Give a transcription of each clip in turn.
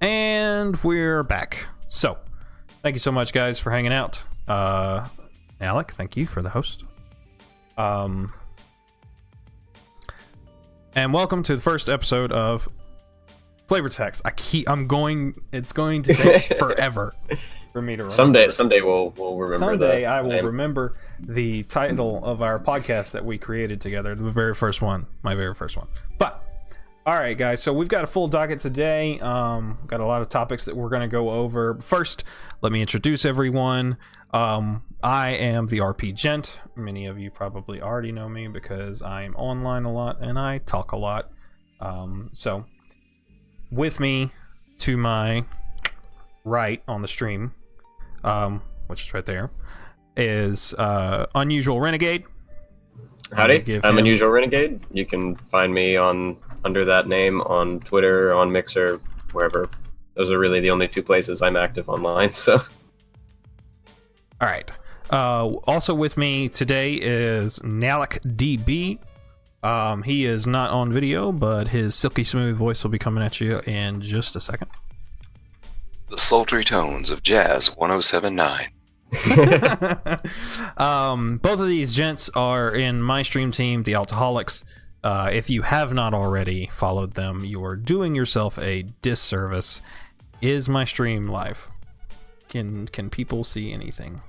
And we're back. So, thank you so much, guys, for hanging out. Alec, thank you for the host. And welcome to the first episode of Flavor Text. It's going to take forever for me to remember. Someday we'll remember. Someday I will remember the title of our podcast that we created together. The very first one. My very first one. But alright, guys, so we've got a full docket today. Got a lot of topics that we're going to go over. First, let me introduce everyone. I am the RP Gent. Many of you probably already know me because I'm online a lot and I talk a lot. So, with me to my right on the stream, which is right there, is Unusual Renegade. Howdy, I'm Unusual Renegade. You can find me under that name on Twitter, on Mixer, wherever. Those are really the only two places I'm active online, so. Alright. Also with me today is Nalek DB. He is not on video, but his silky smooth voice will be coming at you in just a second. The sultry tones of Jazz 1079. Both of these gents are in my stream team, the Altaholics. If you have not already followed them, you are doing yourself a disservice. Is my stream live? Can people see anything?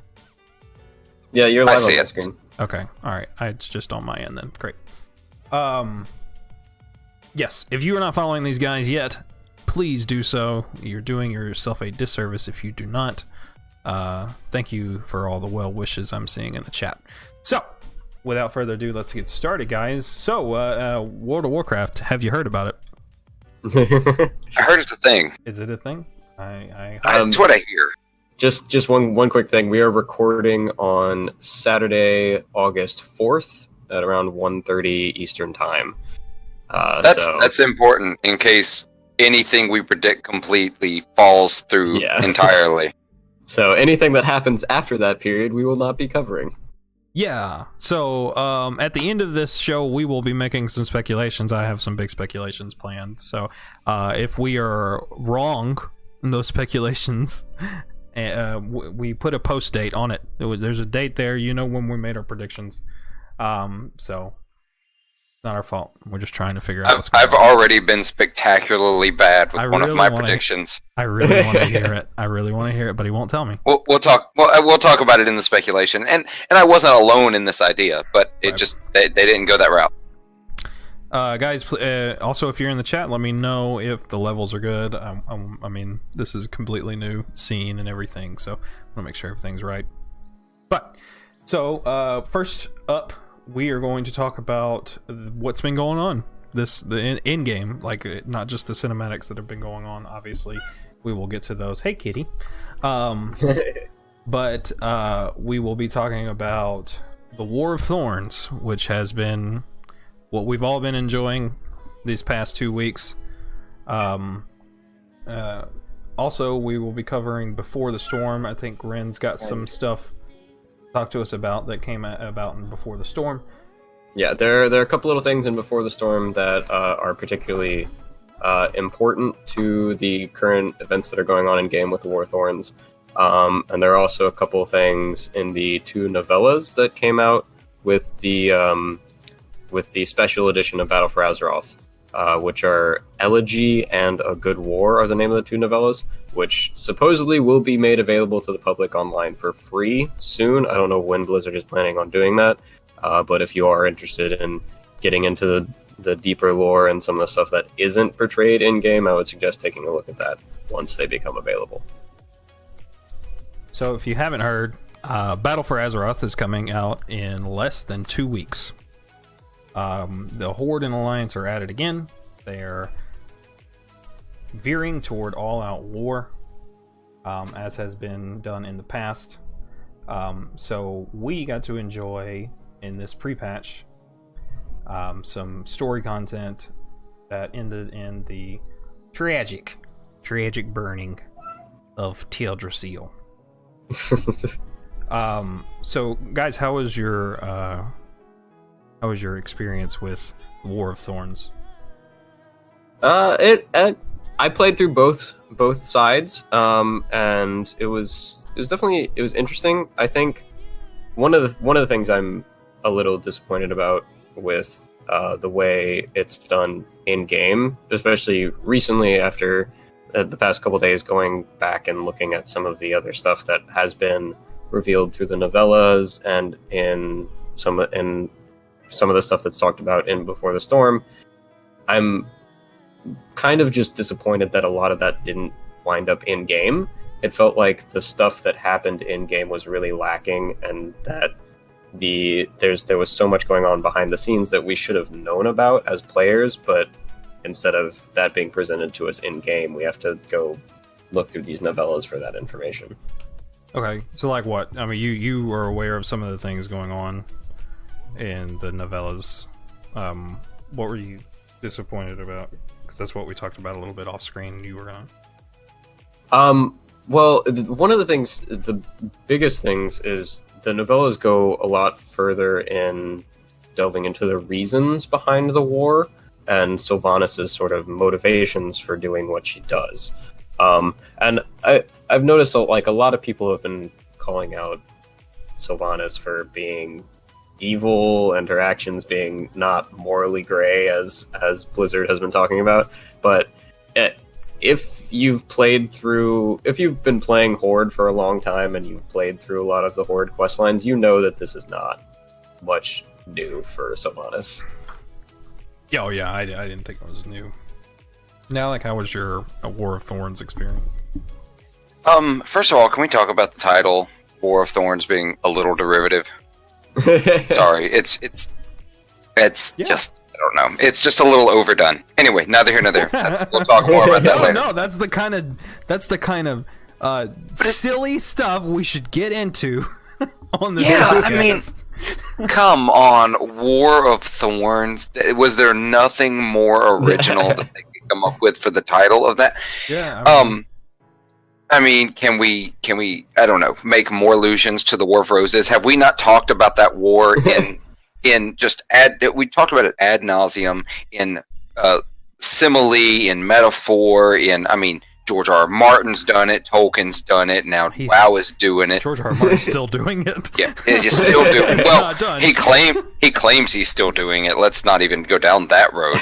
Yeah, you're live on the screen. Okay, alright. It's just on my end then. Great. Yes, if you are not following these guys yet, please do so. You're doing yourself a disservice if you do not. Thank you for all the well wishes I'm seeing in the chat. So, without further ado, let's get started, guys. So, World of Warcraft, have you heard about it? I heard it's a thing. Is it a thing? That's what I hear. Just one quick thing. We are recording on Saturday, August 4th at around 1:30 Eastern Time. That's important in case anything we predict completely falls through entirely. So anything that happens after that period, we will not be covering. Yeah. So at the end of this show, we will be making some speculations. I have some big speculations planned. So if we are wrong in those speculations, we put a post date on it. There's a date there. You know when we made our predictions. So it's not our fault. We're just trying to figure out what's going on. I've already been spectacularly bad with one of my predictions. I really want to hear it. I really want to hear it, but he won't tell me. We'll talk about it in the speculation. And I wasn't alone in this idea, but it just they didn't go that route. Guys, also if you're in the chat, let me know if the levels are good. I mean, this is a completely new scene and everything, so I want to make sure everything's right. But so first up, we are going to talk about what's been going on the in game, like not just the cinematics that have been going on. Obviously, we will get to those. Hey, kitty. But we will be talking about the War of Thorns, which has been what we've all been enjoying these past 2 weeks. Also, we will be covering Before the Storm. I think Ren's got some stuff to talk to us about that came about in Before the Storm. Yeah, there are a couple little things in Before the Storm that are particularly important to the current events that are going on in game with the War of Thorns. And there are also a couple of things in the 2 novellas that came out with the special edition of Battle for Azeroth, which are Elegy and A Good War are the name of the 2 novellas, which supposedly will be made available to the public online for free soon. I don't know when Blizzard is planning on doing that, but if you are interested in getting into the deeper lore and some of the stuff that isn't portrayed in-game, I would suggest taking a look at that once they become available. So if you haven't heard, Battle for Azeroth is coming out in less than 2 weeks. The Horde and Alliance are at it again. They're veering toward all-out war, as has been done in the past. So we got to enjoy, in this pre-patch, some story content that ended in the tragic burning of Teldrassil. So, guys, how was your experience with War of Thorns? I played through both both sides, and it was definitely interesting. I think one of the things I'm a little disappointed about with the way it's done in game, especially recently after the past couple days, going back and looking at some of the other stuff that has been revealed through the novellas and in some of the stuff that's talked about in Before the Storm. I'm kind of just disappointed that a lot of that didn't wind up in game. It felt like the stuff that happened in game was really lacking, and that there was so much going on behind the scenes that we should have known about as players, but instead of that being presented to us in game, we have to go look through these novellas for that information. Okay, so like what? I mean, you are aware of some of the things going on in the novellas. What were you disappointed about? Because that's what we talked about a little bit off screen. You were on. Well, one of the biggest things is the novellas go a lot further in delving into the reasons behind the war and Sylvanas' sort of motivations for doing what she does. And I've noticed that, like, a lot of people have been calling out Sylvanas for being evil and her actions being not morally gray, as Blizzard has been talking about. But if you've been playing Horde for a long time and you've played through a lot of the Horde questlines, you know that this is not much new for Sylvanas. Oh yeah, I didn't think it was new. Now, like, how was your War of Thorns experience? First of all, can we talk about the title, War of Thorns, being a little derivative? Sorry, it's just, I don't know. It's just a little overdone. Anyway, neither here nor there. We'll talk more about that later. No, that's the kind of silly stuff we should get into on this podcast. I mean, come on, War of Thorns. Was there nothing more original that they could come up with for the title of that? Yeah. I mean, can we? I don't know. Make more allusions to the War of Roses? Have we not talked about that war we talked about it ad nauseum in simile, in metaphor, George R. Martin's done it, Tolkien's done it, now WoW is doing it. George R. Martin's still doing it? Yeah, he's still doing it. Well, he claims he's still doing it. Let's not even go down that road.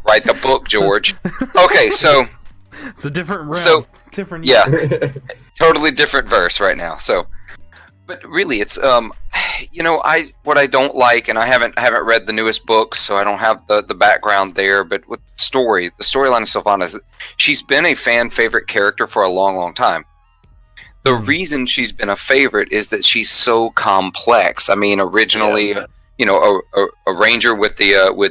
Write the book, George. Okay, so... It's a different realm. So, different. Yeah, totally different verse right now. So, but really, it's what I don't like, and I haven't read the newest books, so I don't have the background there. But with the storyline of Sylvanas, she's been a fan favorite character for a long, long time. The reason she's been a favorite is that she's so complex. I mean, originally, a ranger with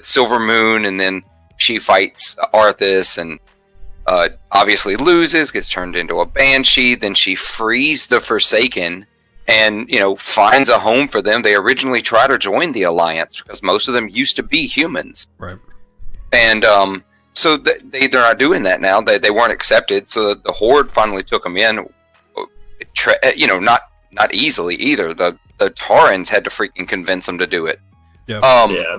Silver Moon, and then she fights Arthas and. Obviously loses, gets turned into a banshee, then she frees the Forsaken and, finds a home for them. They originally try to join the Alliance because most of them used to be humans. Right. And so they're not doing that now. They weren't accepted, so the Horde finally took them in. Not easily either. The Taurans had to freaking convince them to do it. Yeah.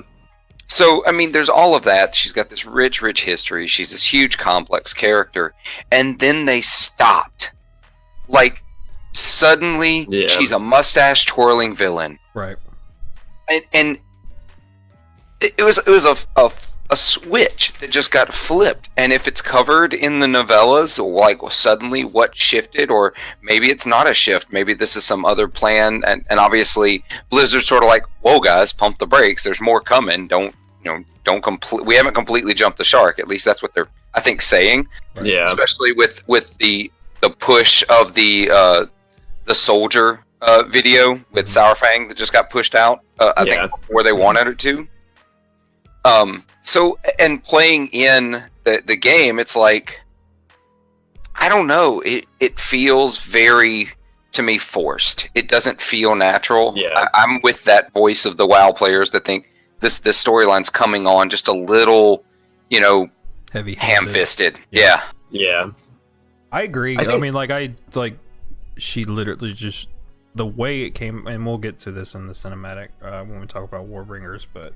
So, I mean, there's all of that. She's got this rich history. She's this huge, complex character. And then they stopped. Like, suddenly, she's a mustache-twirling villain. Right. And it was a switch that just got flipped. And if it's covered in the novellas, like, suddenly what shifted? Or maybe it's not a shift. Maybe this is some other plan. And obviously, Blizzard's sort of like, whoa, guys, pump the brakes. There's more coming. We haven't completely jumped the shark. At least that's what they're, I think, saying. Right. Yeah. Especially with the push of the soldier video with Sourfang that just got pushed out. I think before they wanted it to. So, and playing in the game, it's like, I don't know. It feels very, to me, forced. It doesn't feel natural. Yeah. I'm with that voice of the WoW players that think this storyline's coming on just a little, heavy ham-fisted. Yeah. I agree. She literally just, the way it came, and we'll get to this in the cinematic when we talk about Warbringers, but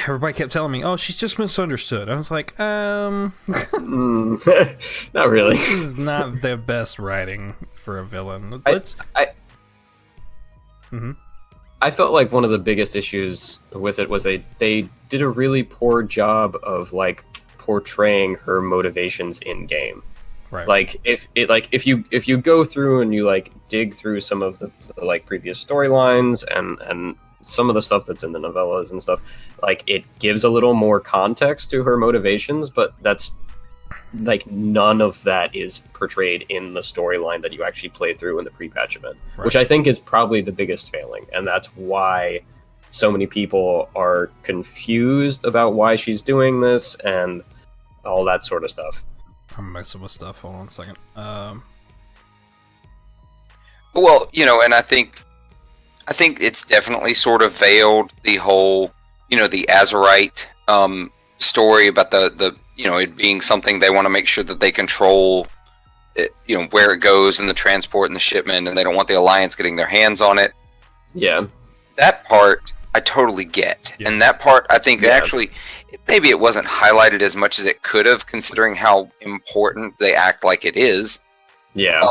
everybody kept telling me, "Oh, she's just misunderstood." I was like, Not really. This is not the best writing for a villain. I felt like one of the biggest issues with it was they did a really poor job of like portraying her motivations in game. Right. Like if you go through and you like dig through some of the like previous storylines and some of the stuff that's in the novellas and stuff, like it gives a little more context to her motivations, but that's like none of that is portrayed in the storyline that you actually play through in the pre-patch event, right. Which I think is probably the biggest failing, and that's why so many people are confused about why she's doing this and all that sort of stuff. I'm messing with stuff. Hold on a second. Well, and I think it's definitely sort of veiled the whole, the Azerite story about the it being something they want to make sure that they control, where it goes and the transport and the shipment, and they don't want the Alliance getting their hands on it. Yeah. That part I totally get. Yeah. And that part I think actually, maybe it wasn't highlighted as much as it could have, considering how important they act like it is. Yeah.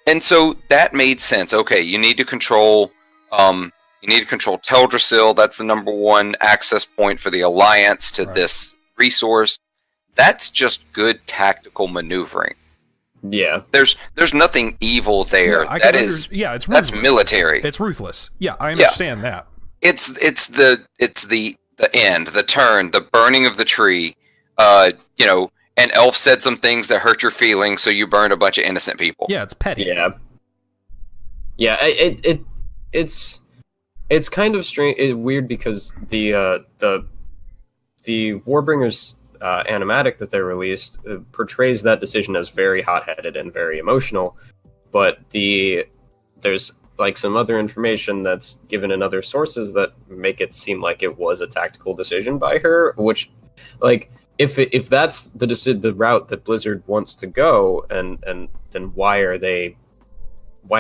And so that made sense. Okay, you need to control Teldrassil. That's the number one access point for the Alliance to this resource. That's just good tactical maneuvering. Yeah. There's nothing evil there. It's ruthless. That's military. It's ruthless. Yeah, I understand that. It's the end, the turn, the burning of the tree. An elf said some things that hurt your feelings, so you burned a bunch of innocent people. Yeah, it's petty. Yeah. Yeah, it's kind of strange, weird, because the Warbringers animatic that they released portrays that decision as very hot-headed and very emotional, but there's like some other information that's given in other sources that make it seem like it was a tactical decision by her, which, like, if that's the route that Blizzard wants to go, and then why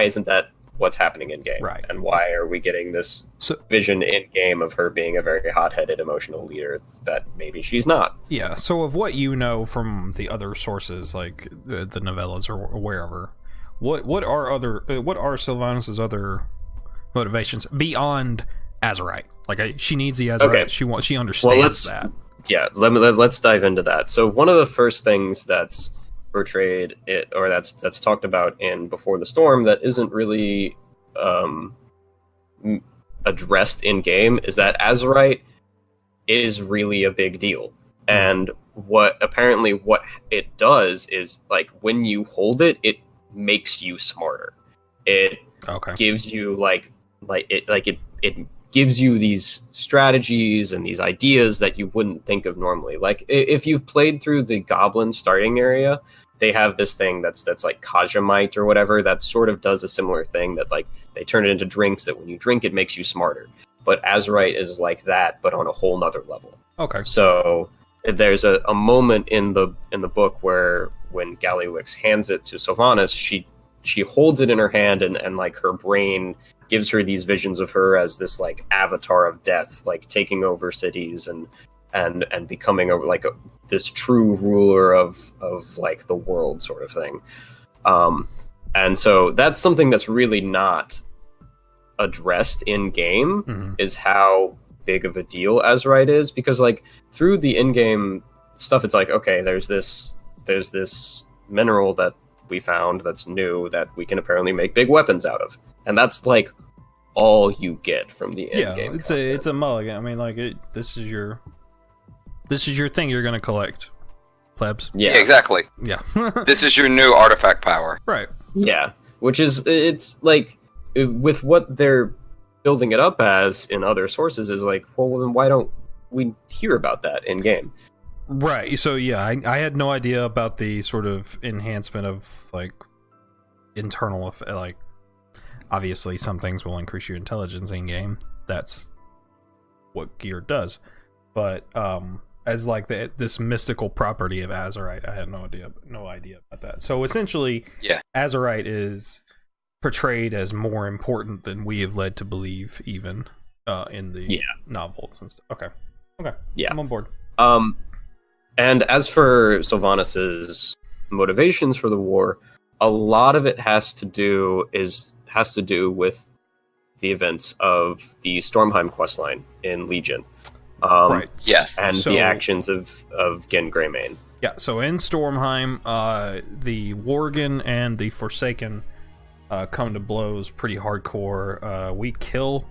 isn't that what's happening in game? Right. And why are we getting this vision in game of her being a very hot-headed, emotional leader that maybe she's not? Yeah. So of what you know from the other sources, like the novellas or wherever, what are Sylvanas' other motivations beyond Azerite? Like she needs the Azerite. Okay. She understands that. Yeah. Let's dive into that. So one of the first things that's portrayed that's talked about in Before the Storm that isn't really addressed in game is that Azerite is really a big deal, and what it does is, like, when you hold it makes you smarter. It gives you it gives you these strategies and these ideas that you wouldn't think of normally. Like, if you've played through the Goblin starting area, they have this thing that's like Kajamite or whatever that sort of does a similar thing, that like they turn it into drinks that when you drink it makes you smarter. But Azerite is like that, but on a whole nother level. Okay. So there's a moment in the book where when Gallywix hands it to Sylvanas, she holds it in her hand and like her brain gives her these visions of her as this like avatar of death, like taking over cities and becoming this true ruler of like the world, sort of thing. And so that's something that's really not addressed in game, is how big of a deal Azerite is, because like through the in-game stuff, it's like, okay, there's this mineral that we found that's new that we can apparently make big weapons out of, and that's like all you get from the in-game. Yeah, it's a mulligan. I mean, like this is your thing you're gonna collect, plebs. Yeah, exactly. Yeah. This is your new artifact power. Right. Yeah, it's like, with what they're building it up as in other sources is like, well, then why don't we hear about that in game? Right. So yeah, I had no idea about the sort of enhancement of like internal, like, obviously some things will increase your intelligence in game. That's what gear does. But as like this mystical property of Azerite, I had no idea about that. So essentially, Azerite is portrayed as more important than we have led to believe, even in the novels and stuff. Okay, Yeah. I'm on board. And as for Sylvanas' motivations for the war, a lot of it has to do with the events of the Stormheim questline in Legion. Right. Yes. And So- the actions of Gen Greymane. Yeah, so in Stormheim, the Worgen and the Forsaken come to blows pretty hardcore. We kill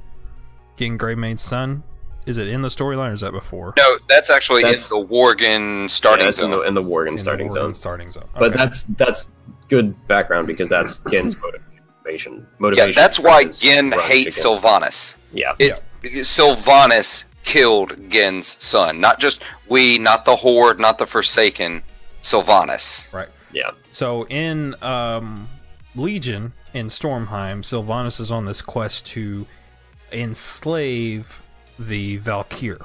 Gen Greymane's son. Is it in the storyline or is that before? No, that's actually That's- in the Worgen starting zone. in the Worgen In the starting Worgen zone. starting zone. But Okay. that's good background because that's Gen's motivation. Yeah, that's why is Gen grudge hates against- Sylvanas. Yeah. Sylvanas killed Gen's son. Not just we, not the Horde, not the Forsaken. Sylvanas. Right. Yeah. So in Legion, in Stormheim, Sylvanas is on this quest to enslave the Valkyr.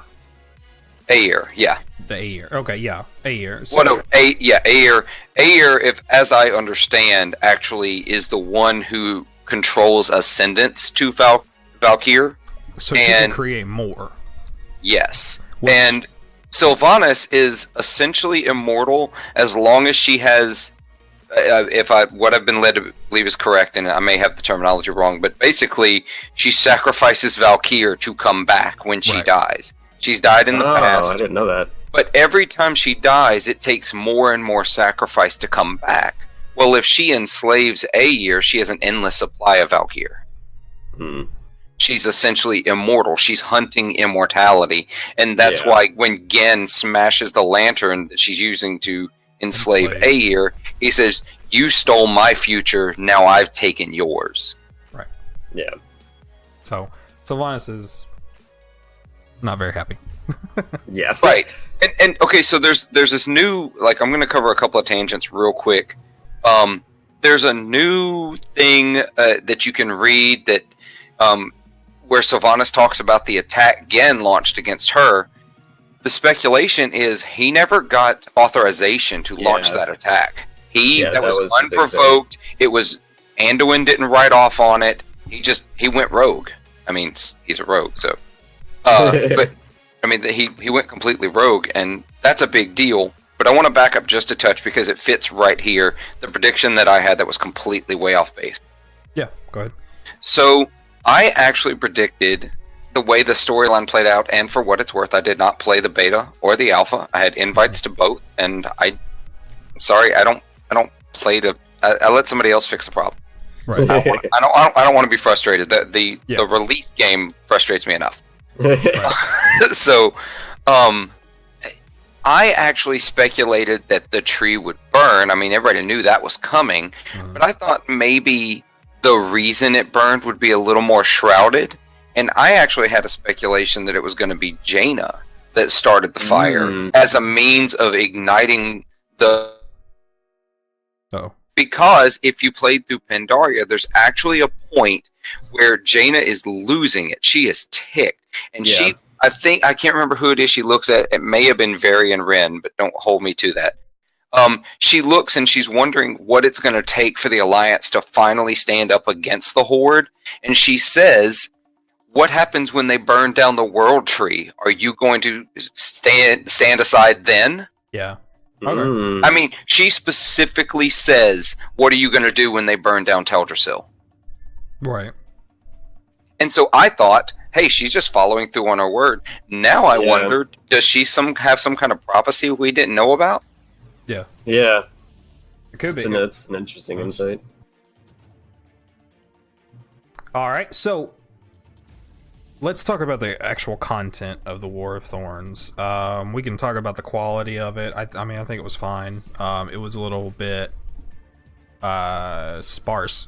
Aer, yeah. The Aer. Okay, yeah. Aer. So, What? Aer. Aer, if as I understand, actually is the one who controls ascendants to Valkyr. so she can and- create more. Yes. Which- And Sylvanas is essentially immortal as long as she has, what I've been led to believe is correct, and I may have the terminology wrong, but basically she sacrifices Valkyr to come back when she Right. dies. She's died in the I past, didn't know that. but every time she dies, it takes more and more sacrifice to come back. Well, if she enslaves Aer, she has an endless supply of Valkyr. Hmm. She's essentially immortal. She's hunting immortality. And that's Yeah. why when Gen smashes the lantern that she's using to enslave Aer, he says, "You stole my future, now I've taken yours." Yeah. So Sylvanas is not very happy. Yeah. Right. And okay, so there's this new, like, I'm going to cover a couple of tangents real quick. There's a new thing that you can read that where Sylvanas talks about the attack Gen launched against her. The speculation is he never got authorization to launch Yeah. that attack. That that was was the big thing. unprovoked. It was Anduin didn't write off on it. He went rogue. I mean, he's a rogue, so. But I mean, he went completely rogue, and that's a big deal. But I want to back up just a touch because it fits right here. The prediction that I had that was completely way off base. Yeah, go ahead. So I actually predicted the way the storyline played out, and for what it's worth, I did not play the beta or the alpha. I had invites to both, and I'm sorry, I don't play the. I let somebody else fix the problem. Right. I don't want to be frustrated. The Yeah. release game frustrates me enough. So, I actually speculated that the tree would burn. I mean, everybody knew that was coming, but I thought maybe the reason it burned would be a little more shrouded. And I actually had a speculation that it was going to be Jaina that started the fire as a means of igniting the. Oh. Because if you played through Pandaria, there's actually a point where Jaina is losing it. She is ticked. And Yeah. I can't remember who it is she looks at. It may have been Varian Wren, but don't hold me to that. She looks and she's wondering what it's going to take for the Alliance to finally stand up against the Horde. And she says, what happens when they burn down the World Tree? Are you going to stand aside then? Yeah. I mean, she specifically says, what are you going to do when they burn down Teldrassil? Right. And so I thought, hey, she's just following through on her word. Now I wondered, does she have some kind of prophecy we didn't know about? Yeah. Yeah. It could be. It's an interesting insight. All right, so let's talk about the actual content of the War of Thorns. We can talk about the quality of it. I mean, I think it was fine. It was a little bit sparse,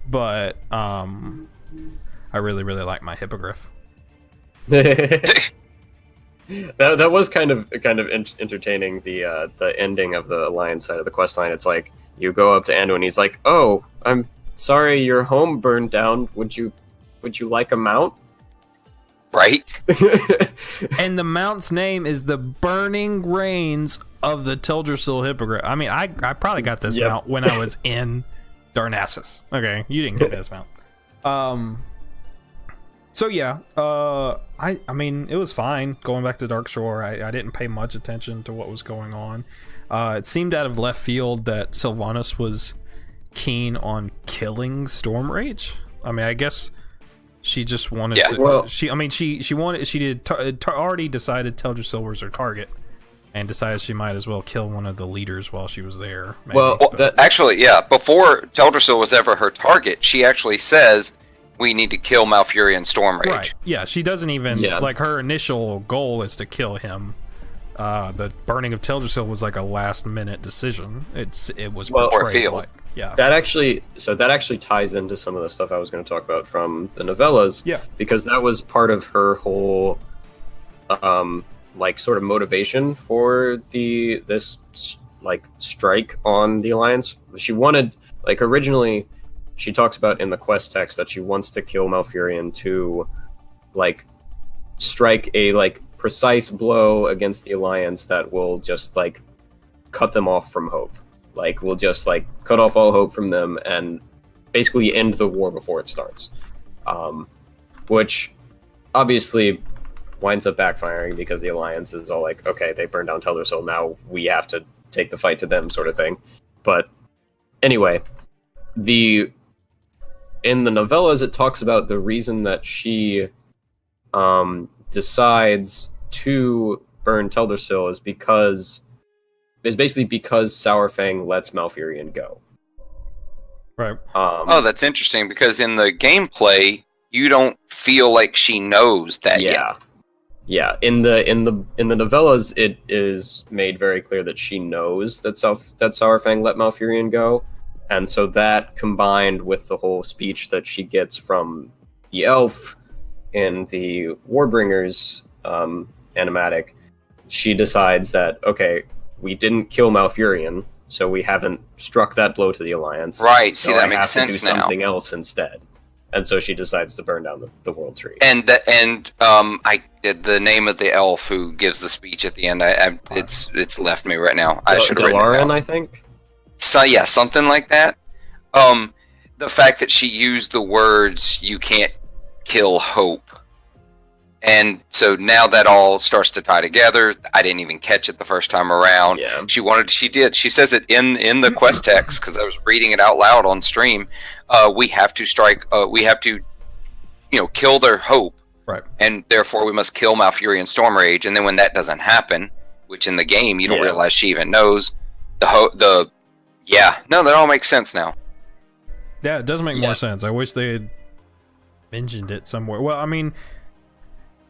but I really like my hippogriff. that was kind of entertaining. The ending of the Alliance side of the quest line. It's like you go up to Anduin and he's like, "Oh, I'm sorry, your home burned down. Would you like a mount?" Right? And the mount's name is the Burning Rains of the Teldrassil Hippogriff. I mean, I probably got this mount when I was in Darnassus. Okay, you didn't get this mount. So yeah, I mean, it was fine going back to Darkshore. I didn't pay much attention to what was going on. It seemed out of left field that Sylvanas was keen on killing Stormrage. I mean, I guess she just wanted to. Well, she wanted. She did already decided Teldrassil was her target, and decided she might as well kill one of the leaders while she was there. Maybe, well, Actually, yeah. Before Teldrassil was ever her target, she actually says we need to kill Malfurion and Stormrage. Right. Yeah, she doesn't even like her initial goal is to kill him. The burning of Teldrassil was like a last minute decision. It was portrayed like, yeah. That actually ties into some of the stuff I was going to talk about from the novellas. Yeah. Because that was part of her whole like sort of motivation for this like strike on the Alliance. She wanted, like, originally she talks about in the quest text that she wants to kill Malfurion to like strike a like precise blow against the Alliance that will just like cut them off from hope. Like, we'll just like cut off all hope from them and basically end the war before it starts. Which obviously winds up backfiring because the Alliance is all like, okay, they burned down Teldrassil, now we have to take the fight to them, sort of thing. But anyway, in the novellas, it talks about the reason that she decides to burn Teldrassil is basically because Sourfang lets Malfurion go. Right. Oh, that's interesting, because in the gameplay, you don't feel like she knows that yet. Yeah. In the novellas, it is made very clear that she knows that Sourfang let Malfurion go, and so that combined with the whole speech that she gets from the elf in the Warbringers animatic, she decides that, okay, we didn't kill Malfurion, so we haven't struck that blow to the Alliance. Right, so see, that I makes have to sense do now. something else instead. And so she decides to burn down the World Tree. And the name of the elf who gives the speech at the end, it's left me right now. I should have written it down. I think. So yeah, something like that. The fact that she used the words "you can't kill hope," and so now that all starts to tie together. I didn't even catch it the first time around. Yeah. She did. She says it in the quest text, because I was reading it out loud on stream. We have to strike. We have to, kill their hope. Right. And therefore we must kill Malfurion and Stormrage. And then when that doesn't happen, which in the game you don't realize she even knows, that all makes sense now. Yeah, it does make more sense. I wish they had mentioned it somewhere. Well, I mean,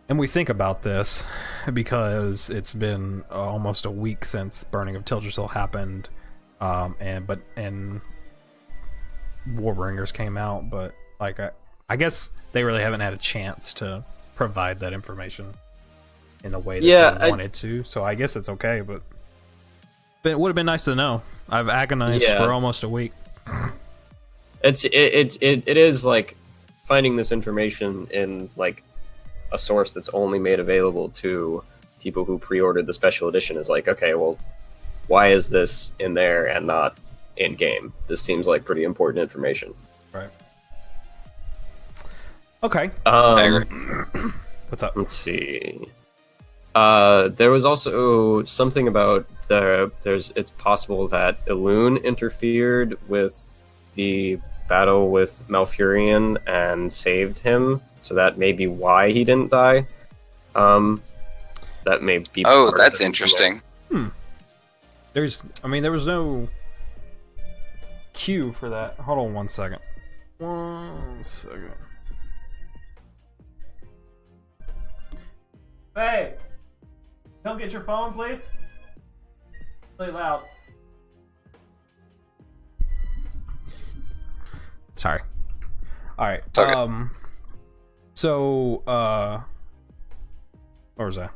and we think about this because it's been almost a week since Burning of Teldrassil happened, and Warbringers came out, but like I guess they really haven't had a chance to provide that information in the way that they wanted to. So I guess it's okay, but it would have been nice to know. I've agonized for almost a week. It is like finding this information in like a source that's only made available to people who pre-ordered the special edition is like, okay, well, why is this in there and not in game? This seems like pretty important information. Right. Okay. What's up? Let's see. There was also something about it's possible that Elune interfered with the battle with Malfurion and saved him, so that may be why he didn't die. That may be. Oh, that's interesting. There was no cue for that. Hold on 1 second. 1 second. Hey! Come get your phone, please. Play loud. Sorry. Alright. Okay. So, where was I?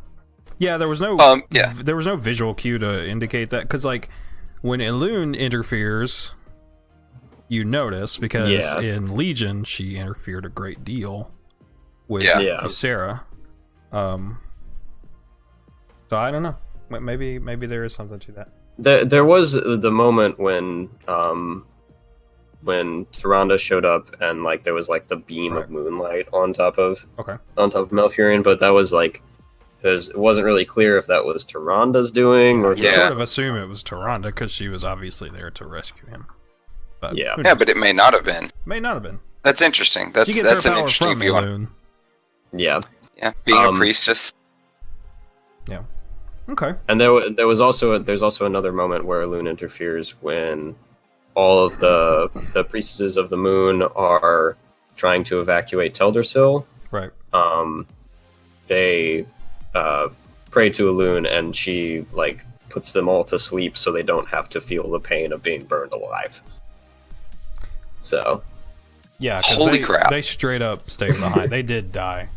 Yeah, there was no there was no visual cue to indicate that, because like when Elune interferes, you notice, because in Legion she interfered a great deal with Sarah. So I don't know. Maybe there is something to that. There was the moment when when Tyrande showed up and like there was like the beam of moonlight on top of Malfurion, but that was like because it wasn't really clear if that was Tyranda's doing or sort of assume it was Tyrande because she was obviously there to rescue him. But but it may not have been. May not have been. That's interesting. That's an interesting view on. Yeah, being a priestess. Yeah. Okay. And there's also another moment where Elune interferes when all of the priestesses of the moon are trying to evacuate Teldrassil. Right. They pray to Elune, and she like puts them all to sleep so they don't have to feel the pain of being burned alive. So. Yeah. Holy crap! They straight up stayed behind. They did die.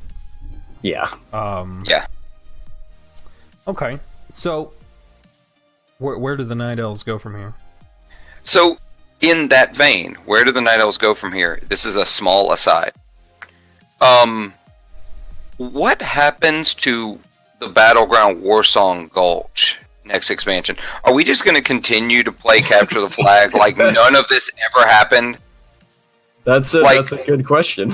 Yeah. Yeah. Okay. So, where do the Night Elves go from here? So, in that vein, where do the Night Elves go from here? This is a small aside. What happens to the Battleground Warsong Gulch next expansion? Are we just going to continue to play Capture the Flag like none of this ever happened? That's a good question.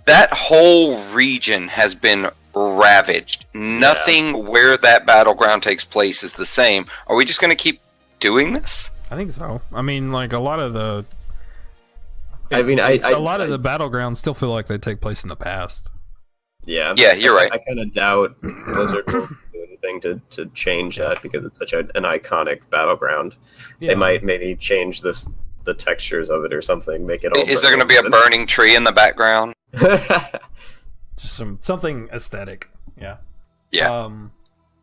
That whole region has been ravaged. Nothing where that battleground takes place is the same. Are we just going to keep doing this? I think so. I mean, like a lot of the. A lot of the battlegrounds still feel like they take place in the past. Yeah. Yeah, you're right. I kind of doubt Blizzard will do anything to change that because it's such an iconic battleground. Yeah. They might maybe change the textures of it or something. Make it. All is there going to be a burning tree in the background? Just something aesthetic. Yeah. Yeah.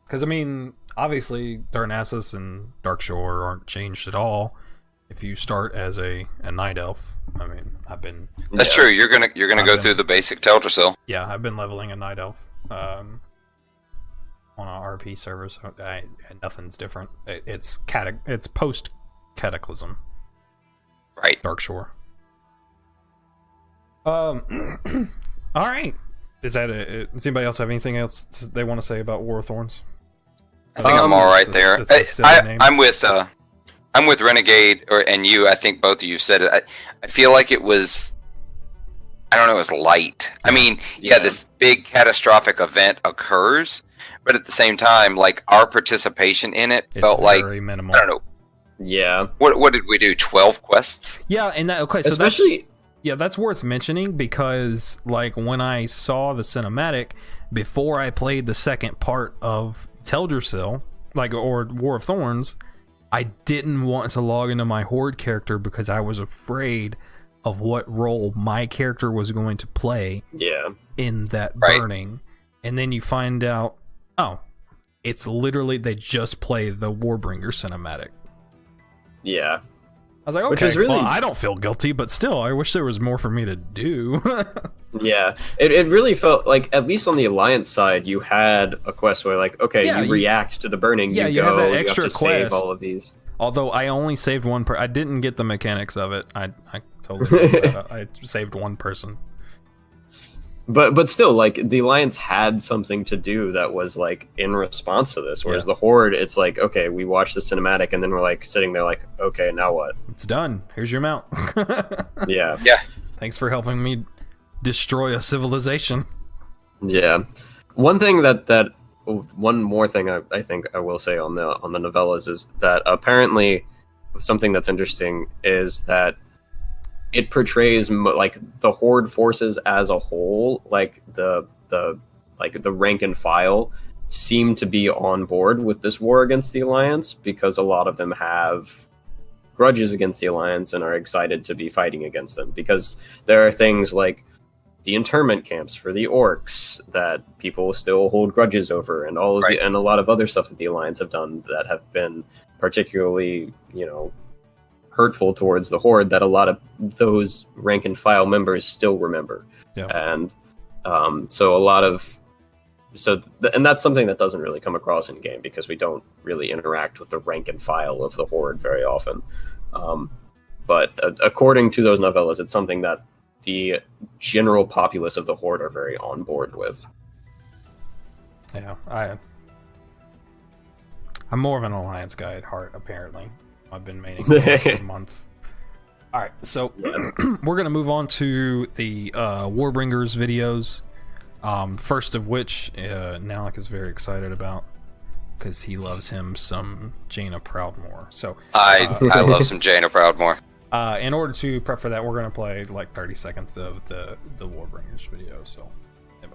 Because I mean, obviously, Darnassus and Darkshore aren't changed at all. If you start as a night elf, I mean, That's true. You're gonna go through the basic Teldrassil. Yeah, I've been leveling a night elf on a RP server, so nothing's different. It's post Cataclysm. Right. Darkshore. All right. Does anybody else have anything else they want to say about War of Thorns? I think I'm all right there. I'm with Renegade and you. I think both of you said it. I feel like it was. I don't know. It was light. I mean, this big catastrophic event occurs, but at the same time, like our participation in it felt like very minimal. I don't know. Yeah. What did we do? 12 quests? Yeah, and that okay. So especially. That's worth mentioning because, like, when I saw the cinematic before I played the second part of Teldrassil, or War of Thorns, I didn't want to log into my Horde character because I was afraid of what role my character was going to play in that burning. And then you find out, it's literally they just play the Warbringer cinematic. Yeah. I was like, okay, well, I don't feel guilty, but still, I wish there was more for me to do. Yeah, it really felt like, at least on the Alliance side, you had a quest where, like, okay, you react to the burning, you have that extra you have to quest. Save all of these. Although I only saved one I didn't get the mechanics of it. I totally I saved one person. But still, like, the Alliance had something to do that was, like, in response to this, whereas the Horde, it's like, okay, we watch the cinematic, and then we're, like, sitting there like, okay, now what? It's done. Here's your mount. Yeah. Thanks for helping me destroy a civilization. Yeah. One more thing I think I will say on the novellas is that apparently something that's interesting is that it portrays like the Horde forces as a whole, like the rank and file seem to be on board with this war against the Alliance because a lot of them have grudges against the Alliance and are excited to be fighting against them because there are things like the internment camps for the orcs that people still hold grudges over, and all of and a lot of other stuff that the Alliance have done that have been particularly, hurtful towards the Horde that a lot of those rank and file members still remember. Yeah. And and that's something that doesn't really come across in game because we don't really interact with the rank and file of the Horde very often. But according to those novellas, it's something that the general populace of the Horde are very on board with. Yeah, I'm more of an Alliance guy at heart, apparently. I've been maining for months. All right, so we're gonna move on to the Warbringers videos. First of which Nalik is very excited about because he loves him some Jaina Proudmoore. So I love some Jaina Proudmoore. in order to prep for that, we're gonna play like 30 seconds of the Warbringers video. So, bye.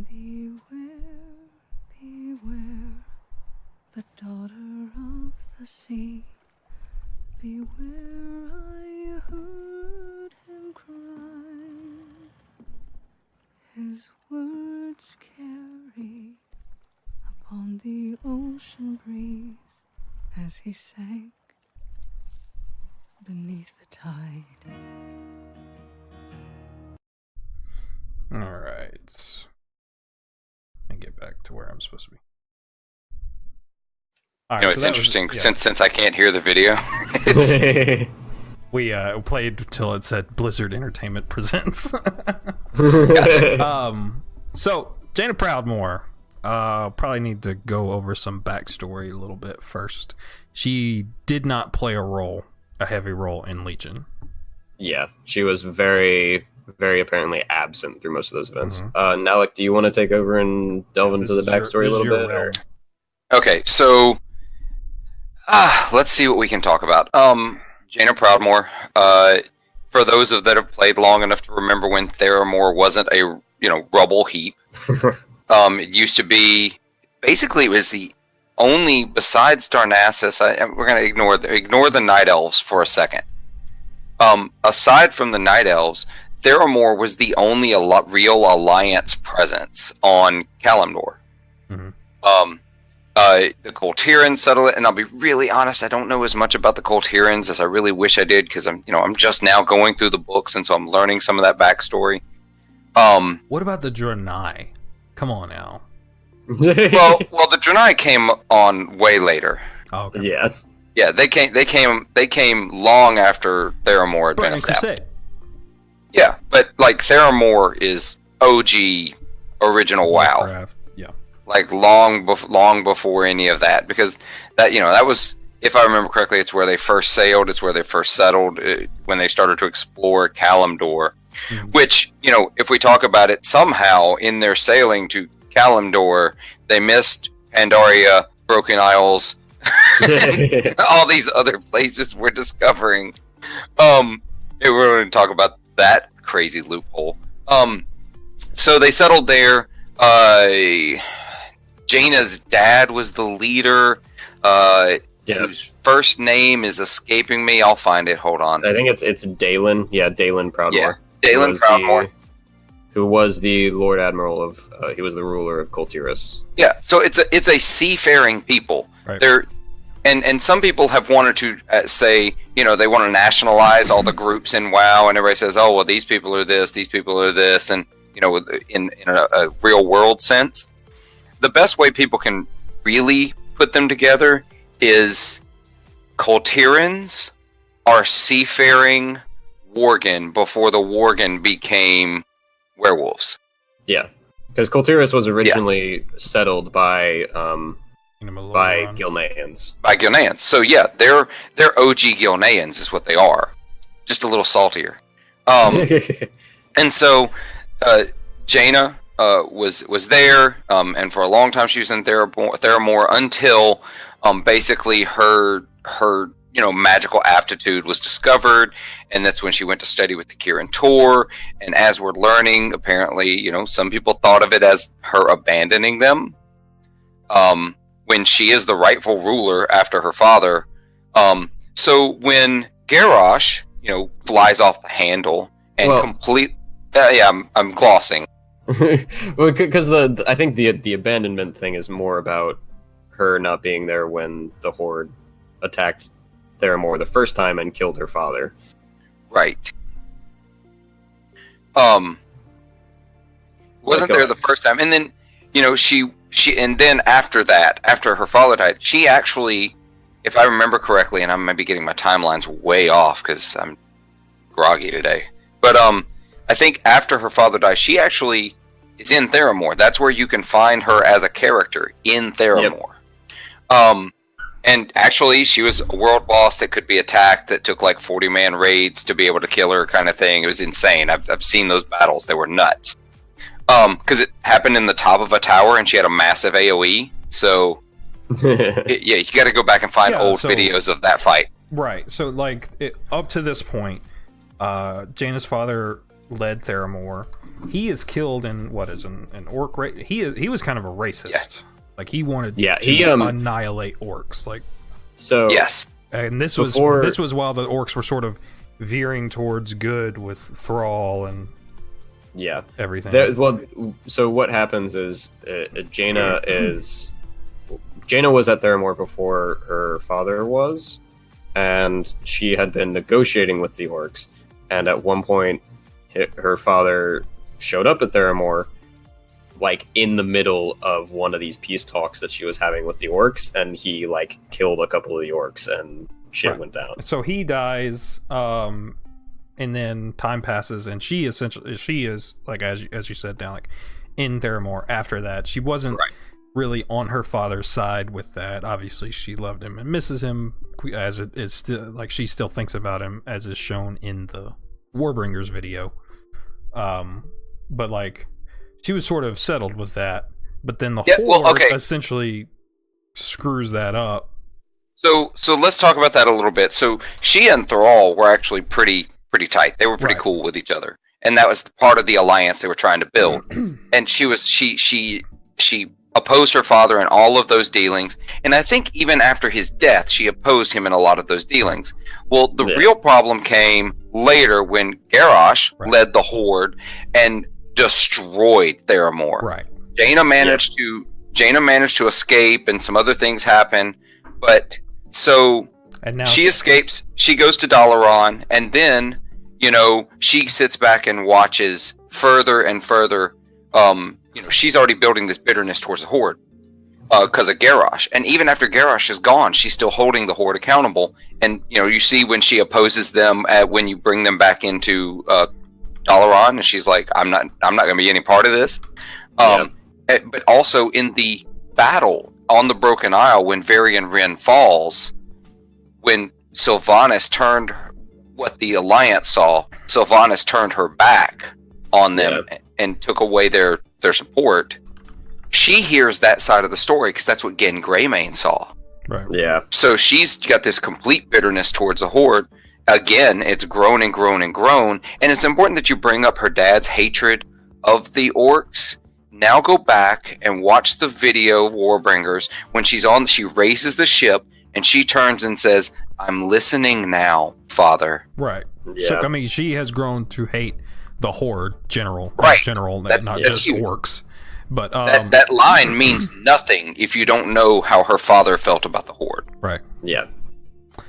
Beware, beware, the daughter of the sea. Beware, I heard him cry. His words carried upon the ocean breeze as he sank beneath the tide. All right. And get back to where I'm supposed to be. All right, It's interesting since I can't hear the video. We played till it said Blizzard Entertainment presents. Gotcha. So Jaina Proudmoore, probably need to go over some backstory a little bit first. She did not play a heavy role in Legion. Yeah, she was very, very apparently absent through most of those events. Nalik, do you want to take over and delve into the backstory a little bit? Or? Okay, so let's see what we can talk about. Jaina Proudmoore. For those that have played long enough to remember when Theramore wasn't a rubble heap. It used to be basically it was the only besides Darnassus. We're gonna ignore the Night Elves for a second. Aside from the Night Elves, Theramore was the only real Alliance presence on Kalimdor. The Coltirans settled it, and I'll be really honest, I don't know as much about the Coltirans as I really wish I did, because I'm just now going through the books, and so I'm learning some of that backstory. What about the Draenei? Come on now. well, the Draenei came on way later. Oh, okay. Yeah. Yeah, they came long after Theramore had been established. Yeah, but like Theramore is OG original WoW. Warcraft. Yeah. Like long before any of that, because that was, if I remember correctly, it's where they first sailed. It's where they first settled when they started to explore Kalimdor. Which if we talk about it, somehow in their sailing to Kalimdor, they missed Pandaria, Broken Isles, all these other places we're discovering. We're going to talk about that crazy loophole. So they settled there. Jaina's dad was the leader, whose first name is escaping me. I'll find it. Hold on. I think it's Dalen. Yeah, Dalen Proudmoore. Yeah, Dalen Proudmoore. Who was the Lord Admiral of? He was the ruler of Coltiris. Yeah, so it's a seafaring people. Right. And some people have wanted to say, they want to nationalize all the groups in WoW, and everybody says, oh, well, these people are this, and in a real world sense. The best way people can really put them together is Coltirans are seafaring Worgen before the Worgen became werewolves. Yeah, because Coltiris was originally settled by Gilneans. By Gilneans. So yeah, they're OG Gilneans is what they are. Just a little saltier. And so Jaina was there, and for a long time she was in Theramore until basically her magical aptitude was discovered, and that's when she went to study with the Kirin Tor. And as we're learning, apparently, some people thought of it as her abandoning them, when she is the rightful ruler after her father. So when Garrosh, flies off the handle and I'm glossing. Well, because I think the abandonment thing is more about her not being there when the Horde attacked Theramore the first time and killed her father. Right. Wasn't there the first time, and then she and then after that, after her father died, she actually, if I remember correctly, and I might be getting my timelines way off because I'm groggy today, but I think after her father died, she actually is in Theramore. That's where you can find her as a character in Theramore. Yep. And actually, she was a world boss that could be attacked, that took like 40-man raids to be able to kill her, kind of thing. It was insane. I've seen those battles; they were nuts. Because it happened in the top of a tower, and she had a massive AOE. So, you got to go back and find old videos of that fight. Right. So, like, up to this point, Jaina's father led Theramore. He is killed in an orc raid. He was kind of a racist. Yeah. Like, he wanted to annihilate orcs. Like, so yes. And this was while the orcs were sort of veering towards good with Thrall and everything. So what happens is Jaina was at Theramore before her father was, and she had been negotiating with the orcs. And at one point, her father showed up at Theramore, like in the middle of one of these peace talks that she was having with the orcs, and he like killed a couple of the orcs, and shit went down. So he dies, and then time passes, and she is like as you said, down like in Theramore. After that, she wasn't really on her father's side with that. Obviously, she loved him and misses him, as it is still like she still thinks about him, as is shown in the Warbringers video. But like, she was sort of settled with that, but then the Horde essentially screws that up. So let's talk about that a little bit. So she and Thrall were actually pretty tight. They were pretty cool with each other, and that was part of the alliance they were trying to build. And she opposed her father in all of those dealings, and I think even after his death, she opposed him in a lot of those dealings. Well, the real problem came later when Garrosh led the Horde and destroyed Theramore. Right. Jaina managed to escape, and some other things happen, but and now she escapes. She goes to Dalaran, and then she sits back and watches further and further. She's already building this bitterness towards the Horde because of Garrosh, and even after Garrosh is gone, she's still holding the Horde accountable. And you see when she opposes them when you bring them back into Dalaran, and she's like, I'm not going to be any part of this. But also in the battle on the Broken Isle, when Varian Wren falls, when Sylvanas turned what the Alliance saw, Sylvanas turned her back on them and took away their support. She hears that side of the story because that's what Gen Greymane saw. Right. Yeah. So she's got this complete bitterness towards the Horde. Again, it's grown and grown and grown, and it's important that you bring up her dad's hatred of the orcs. Now go back and watch the video of Warbringers when she raises the ship and she turns and says, "I'm listening now, Father." Right. Yeah. So I mean, she has grown to hate the Horde general, right? That's not just huge. Orcs. But that line means nothing if you don't know how her father felt about the Horde. Right. Yeah.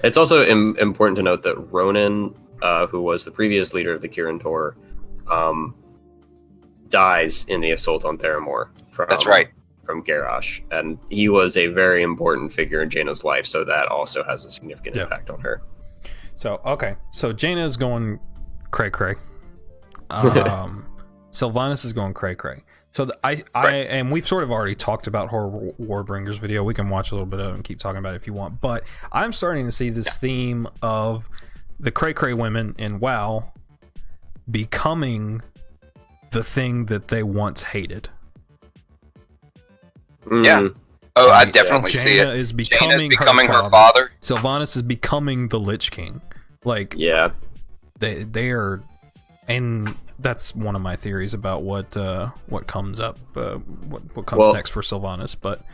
It's also important to note that Ronan, who was the previous leader of the Kirin Tor, dies in the assault on Theramore. That's right. From Garrosh, and he was a very important figure in Jaina's life, so that also has a significant impact on her. So Jaina's going cray cray. Sylvanas is going cray cray. So and we've sort of already talked about Horror Warbringers video. We can watch a little bit of it and keep talking about it if you want. But I'm starting to see this theme of the cray cray women in WoW becoming the thing that they once hated. Yeah. Oh, I definitely see it. Jaina is becoming her father. Sylvanas is becoming the Lich King. Like, yeah, they are, and that's one of my theories about what comes up, what comes next for Sylvanas. But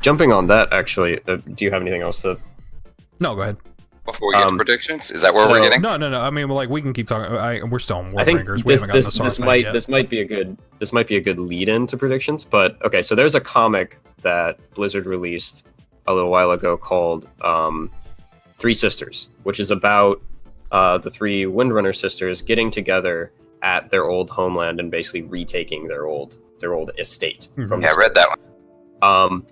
jumping on that, actually, do you have anything else to? No, go ahead. Before we get to predictions, is that where we're getting? No. I mean, like, we can keep talking. We're still on Warbringers. We haven't gotten the this might be a good lead-in to predictions. But okay, so there's a comic that Blizzard released a little while ago called Three Sisters, which is about the three Windrunner sisters getting together at their old homeland and basically retaking their old estate. From I read that one.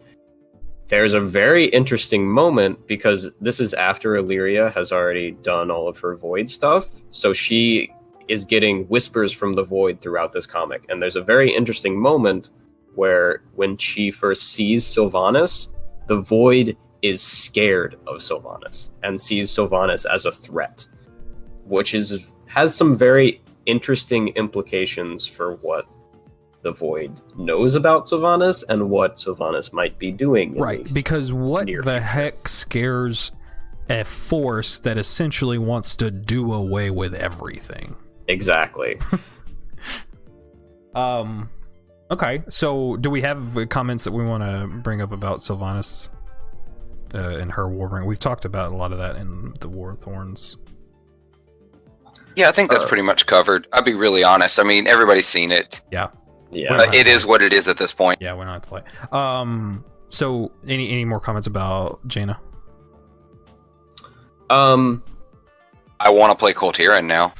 There's a very interesting moment because this is after Illyria has already done all of her Void stuff, so she is getting whispers from the Void throughout this comic, and there's a very interesting moment where when she first sees Sylvanas, the Void is scared of Sylvanas and sees Sylvanas as a threat, which has some very interesting implications for what the Void knows about Sylvanas and what Sylvanas might be doing. Right, because what the future. heck scares a force that essentially wants to do away with everything? Exactly. Okay, so do we have comments that we want to bring up about Sylvanas and her Warbringer? We've talked about a lot of that in the War of Thorns. Yeah, I think that's pretty much covered. I'll be really honest. I mean, everybody's seen it. Yeah. Yeah. It is what it is at this point. Yeah, we're not to play. So any more comments about Jaina? I want to play Coltiran now.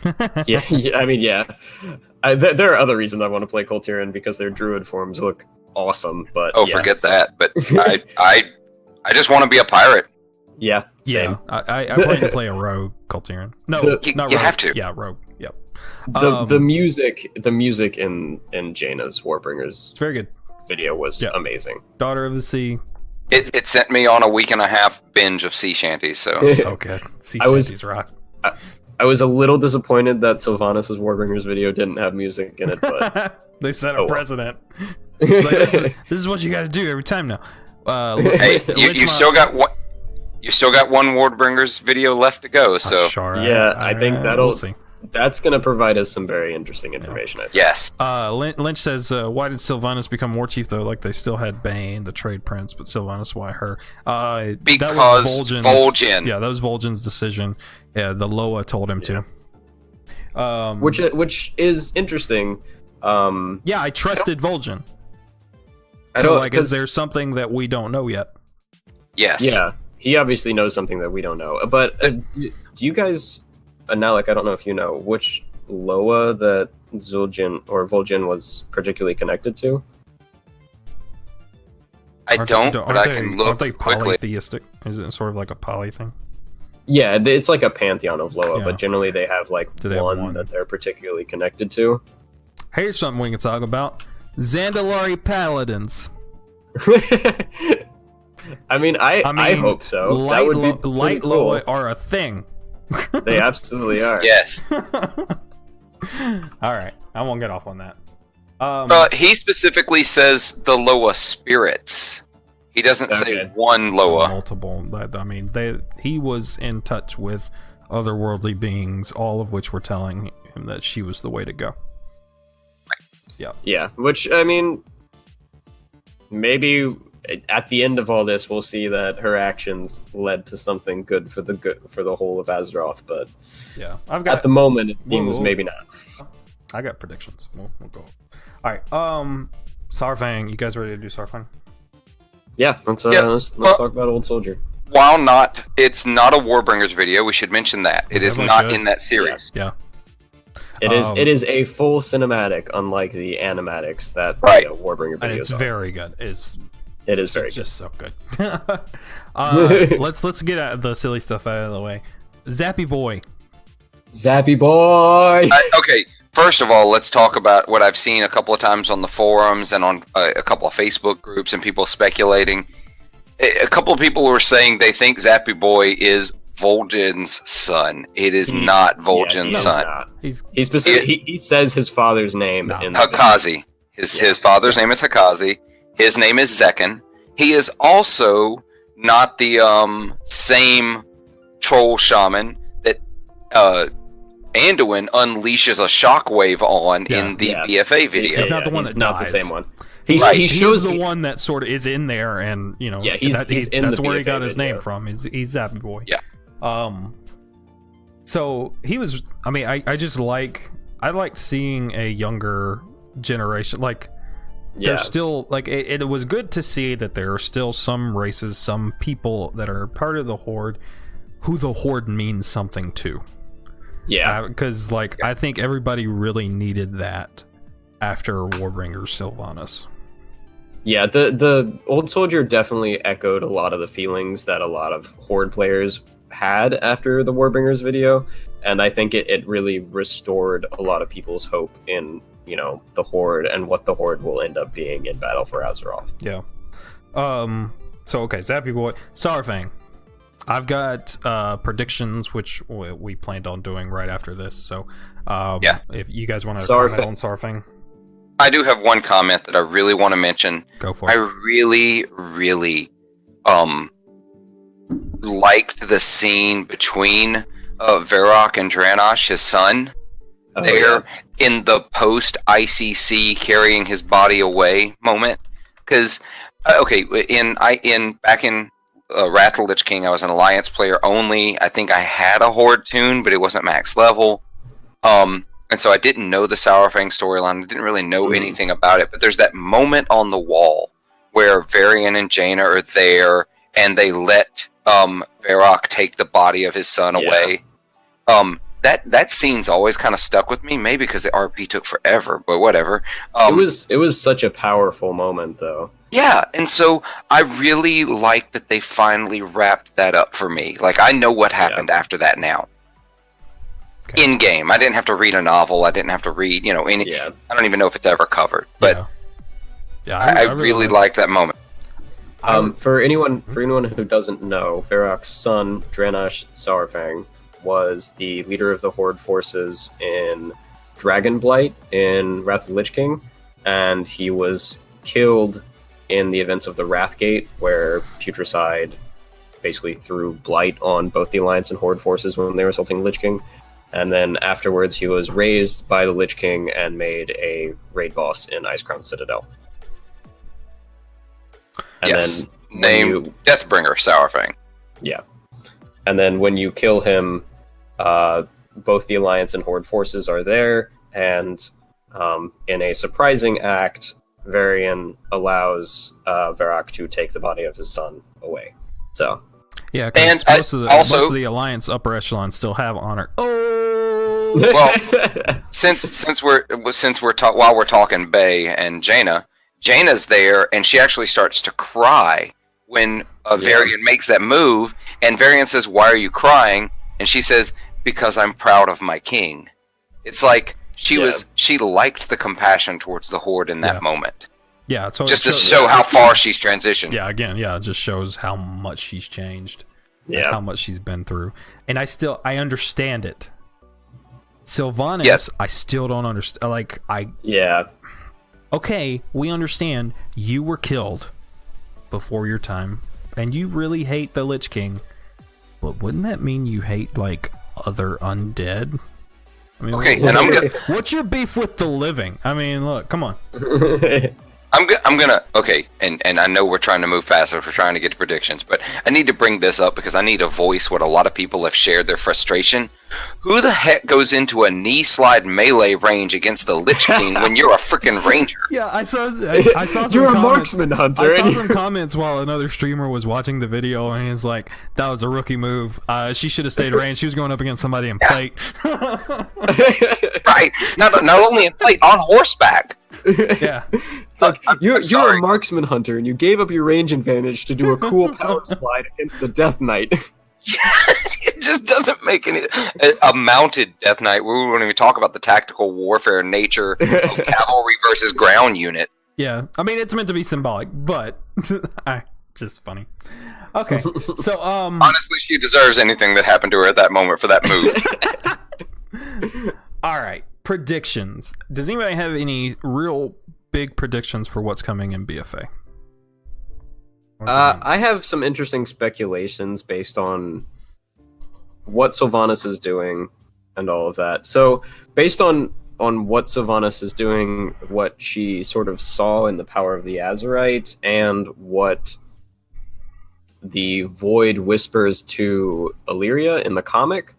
yeah, I mean, yeah. There are other reasons I want to play Coltiran because their druid forms look awesome. But Oh, yeah. forget that. But I just want to be a pirate. Yeah, same. Yeah, I plan to play a rogue Coltiran. No, You- not you rogue. have to. Yeah, rogue. Yep. The music in Jaina's Warbringers It's very good. video was Yeah. amazing. Daughter of the Sea. It sent me on a week and a half binge of sea shanties. So So good. Sea I was- shanties rock. I was a little disappointed that Sylvanas' Warbringers video didn't have music in it, but They set Oh, a well. precedent. Like, this is what you got to do every time now. hey, you still got one. You still got one Wardbringers video left to go. So Sure, Yeah, I think that'll- We'll see. that's going to provide us some very interesting information. I think. yes, Lynch says, why did Sylvanas become war chief though? Like they still had Bane, the trade prince, but Sylvanas, why her? That Because was Vol'jin. Yeah, that was Vol'jin's decision. Yeah, the Loa told him to. Which is interesting. Yeah, I trusted Vol'jin. I So don't- like, is 'cause- there something that we don't know yet? yes. Yeah, he obviously knows something that we don't know. But do you guys, Nalik, I don't know if you know, which Loa that Vol'jin was particularly connected to? I don't, but I can aren't look they quickly. polytheistic? Is it sort of like a poly thing? Yeah, it's like a pantheon of Loa, Yeah. but generally they have like Do they have one one? that they're particularly connected to. Here's something we can talk about: Zandalari paladins. I mean, I hope so. Light, That would be Light pretty cool. Loa are a thing. They absolutely are. Yes. All right, I won't get off on that. He specifically says the Loa spirits. He doesn't say Okay. one Loa. Multiple. I mean, he was in touch with otherworldly beings, all of which were telling him that she was the way to go. Yeah, which I mean, maybe at the end of all this, we'll see that her actions led to something good for the whole of Azeroth. But Yeah, I've at got. the moment, it seems Whoa. maybe not. I got predictions. We'll go. All right. Sarfang, you guys ready to do Sarfang? Yeah, let's Yeah. let's talk about Old Soldier. While it's not a Warbringers video, we should mention that. It is Yeah, we not should. in that series. Yeah. It is a full cinematic, unlike the animatics that Right. Warbringer videos And it's are. very good. It is It's very just so good. Let's get the silly stuff out of the way. Zappy Boy. Zappy boy. Okay, first of all, let's talk about what I've seen a couple of times on the forums and on a couple of Facebook groups and people speculating. A couple of people were saying they think Zappy Boy is Vol'jin's son. It is not Vol'jin's he's son. not. He's He specifically he says his father's name No. in the Hakazi. His father's name is Hakazi. His name is Zekken. He is also not the same troll shaman that Anduin unleashes a shockwave on in the Yeah. BfA video. He's not the one he's that not dies. the same one. Right. He He's shows the me- one that sort of is in there, and you know, Yeah, he's in that's the where he BFA got his video. name from. He's Zappy Boy. Yeah. So he was. I mean, I liked seeing a younger generation. Like there's still like it was good to see that there are still some races, some people that are part of the Horde who the Horde means something to. Yeah, because like I think everybody really needed that after Warbringer Sylvanas. Yeah, the Old Soldier definitely echoed a lot of the feelings that a lot of Horde players had after the Warbringers video, and I think it really restored a lot of people's hope in, you know, the Horde and what the Horde will end up being in Battle for Azeroth. Yeah. So okay, Zappy Boy, Saurfang. I've got predictions, which we planned on doing right after this. So, if you guys want to comment on Saurfang, I do have one comment that I really want to mention. Go for it. I really, really, liked the scene between Varrock and Dranosh, his son, in the post ICC carrying his body away moment. Because back in Wrath of the Lich King, I was an Alliance player only. I think I had a Horde tune, but it wasn't max level. And so I didn't know the Saurfang storyline. I didn't really know anything about it. But there's that moment on the wall where Varian and Jaina are there, and they let Varrock take the body of his son away. That scene's always kind of stuck with me. Maybe because the RP took forever, but whatever. It was such a powerful moment, though. Yeah, and so I really like that they finally wrapped that up for me. Like, I know what happened after that now. Okay. In game, I didn't have to read a novel. I didn't have to read, any. Yeah. I don't even know if it's ever covered, but I really like that moment. For anyone who doesn't know, Varrock's son Dranosh Saurfang was the leader of the Horde forces in Dragonblight in Wrath of the Lich King, and he was killed in the events of the Wrathgate, where Putricide basically threw Blight on both the Alliance and Horde forces when they were assaulting the Lich King. And then afterwards, he was raised by the Lich King and made a raid boss in Icecrown Citadel. And then named Deathbringer Saurfang. Yeah. And then when you kill him, both the Alliance and Horde forces are there, and in a surprising act, Varian allows Varrock to take the body of his son away. So, yeah, because most of the Alliance upper echelon still have honor. Well, since we're while we're talking Bay and Jaina's there, and she actually starts to cry when Varian makes that move, and Varian says, "Why are you crying?" And she says, "Because I'm proud of my king." It's like she liked the compassion towards the Horde in that moment. Yeah, so just to show how far she's transitioned. Yeah, again, it just shows how much she's changed. Yeah, how much she's been through, and I understand it. Sylvanas, I still don't understand. Okay, we understand you were killed before your time, and you really hate the Lich King, but wouldn't that mean you hate other undead? I mean, what's your beef with the living? I mean, look, come on. I'm gonna and I know we're trying to move fast if we're trying to get to predictions, but I need to bring this up because I need to voice what a lot of people have shared their frustration. Who the heck goes into a knee slide melee range against the Lich King when you're a freaking ranger? Yeah, I saw some you're a marksman hunter. I saw some comments while another streamer was watching the video, and he's like, "That was a rookie move. She should have stayed range. She was going up against somebody in plate." Right. Not only in plate, on horseback. Yeah. It's like you're a marksman hunter and you gave up your range advantage to do a cool power slide against the Death Knight. It just doesn't make any a mounted Death Knight. We won't even talk about the tactical warfare nature of cavalry versus ground unit. Yeah, I mean it's meant to be symbolic, but just funny. Okay, so honestly, she deserves anything that happened to her at that moment for that move. All right, predictions. Does anybody have any real big predictions for what's coming in BfA? I have some interesting speculations based on what Sylvanas is doing and all of that. So, based on what Sylvanas is doing, what she sort of saw in the power of the Azerite, and what the Void whispers to Illyria in the comic,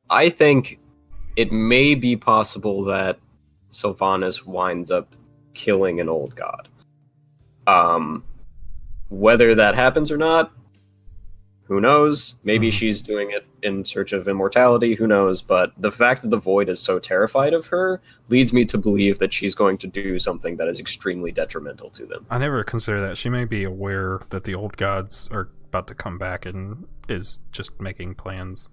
I think it may be possible that Sylvanas winds up killing an old god. Whether that happens or not, who knows? Maybe she's doing it in search of immortality, who knows? But the fact that the Void is so terrified of her leads me to believe that she's going to do something that is extremely detrimental to them. I never consider that. She may be aware that the old gods are about to come back and is just making plans.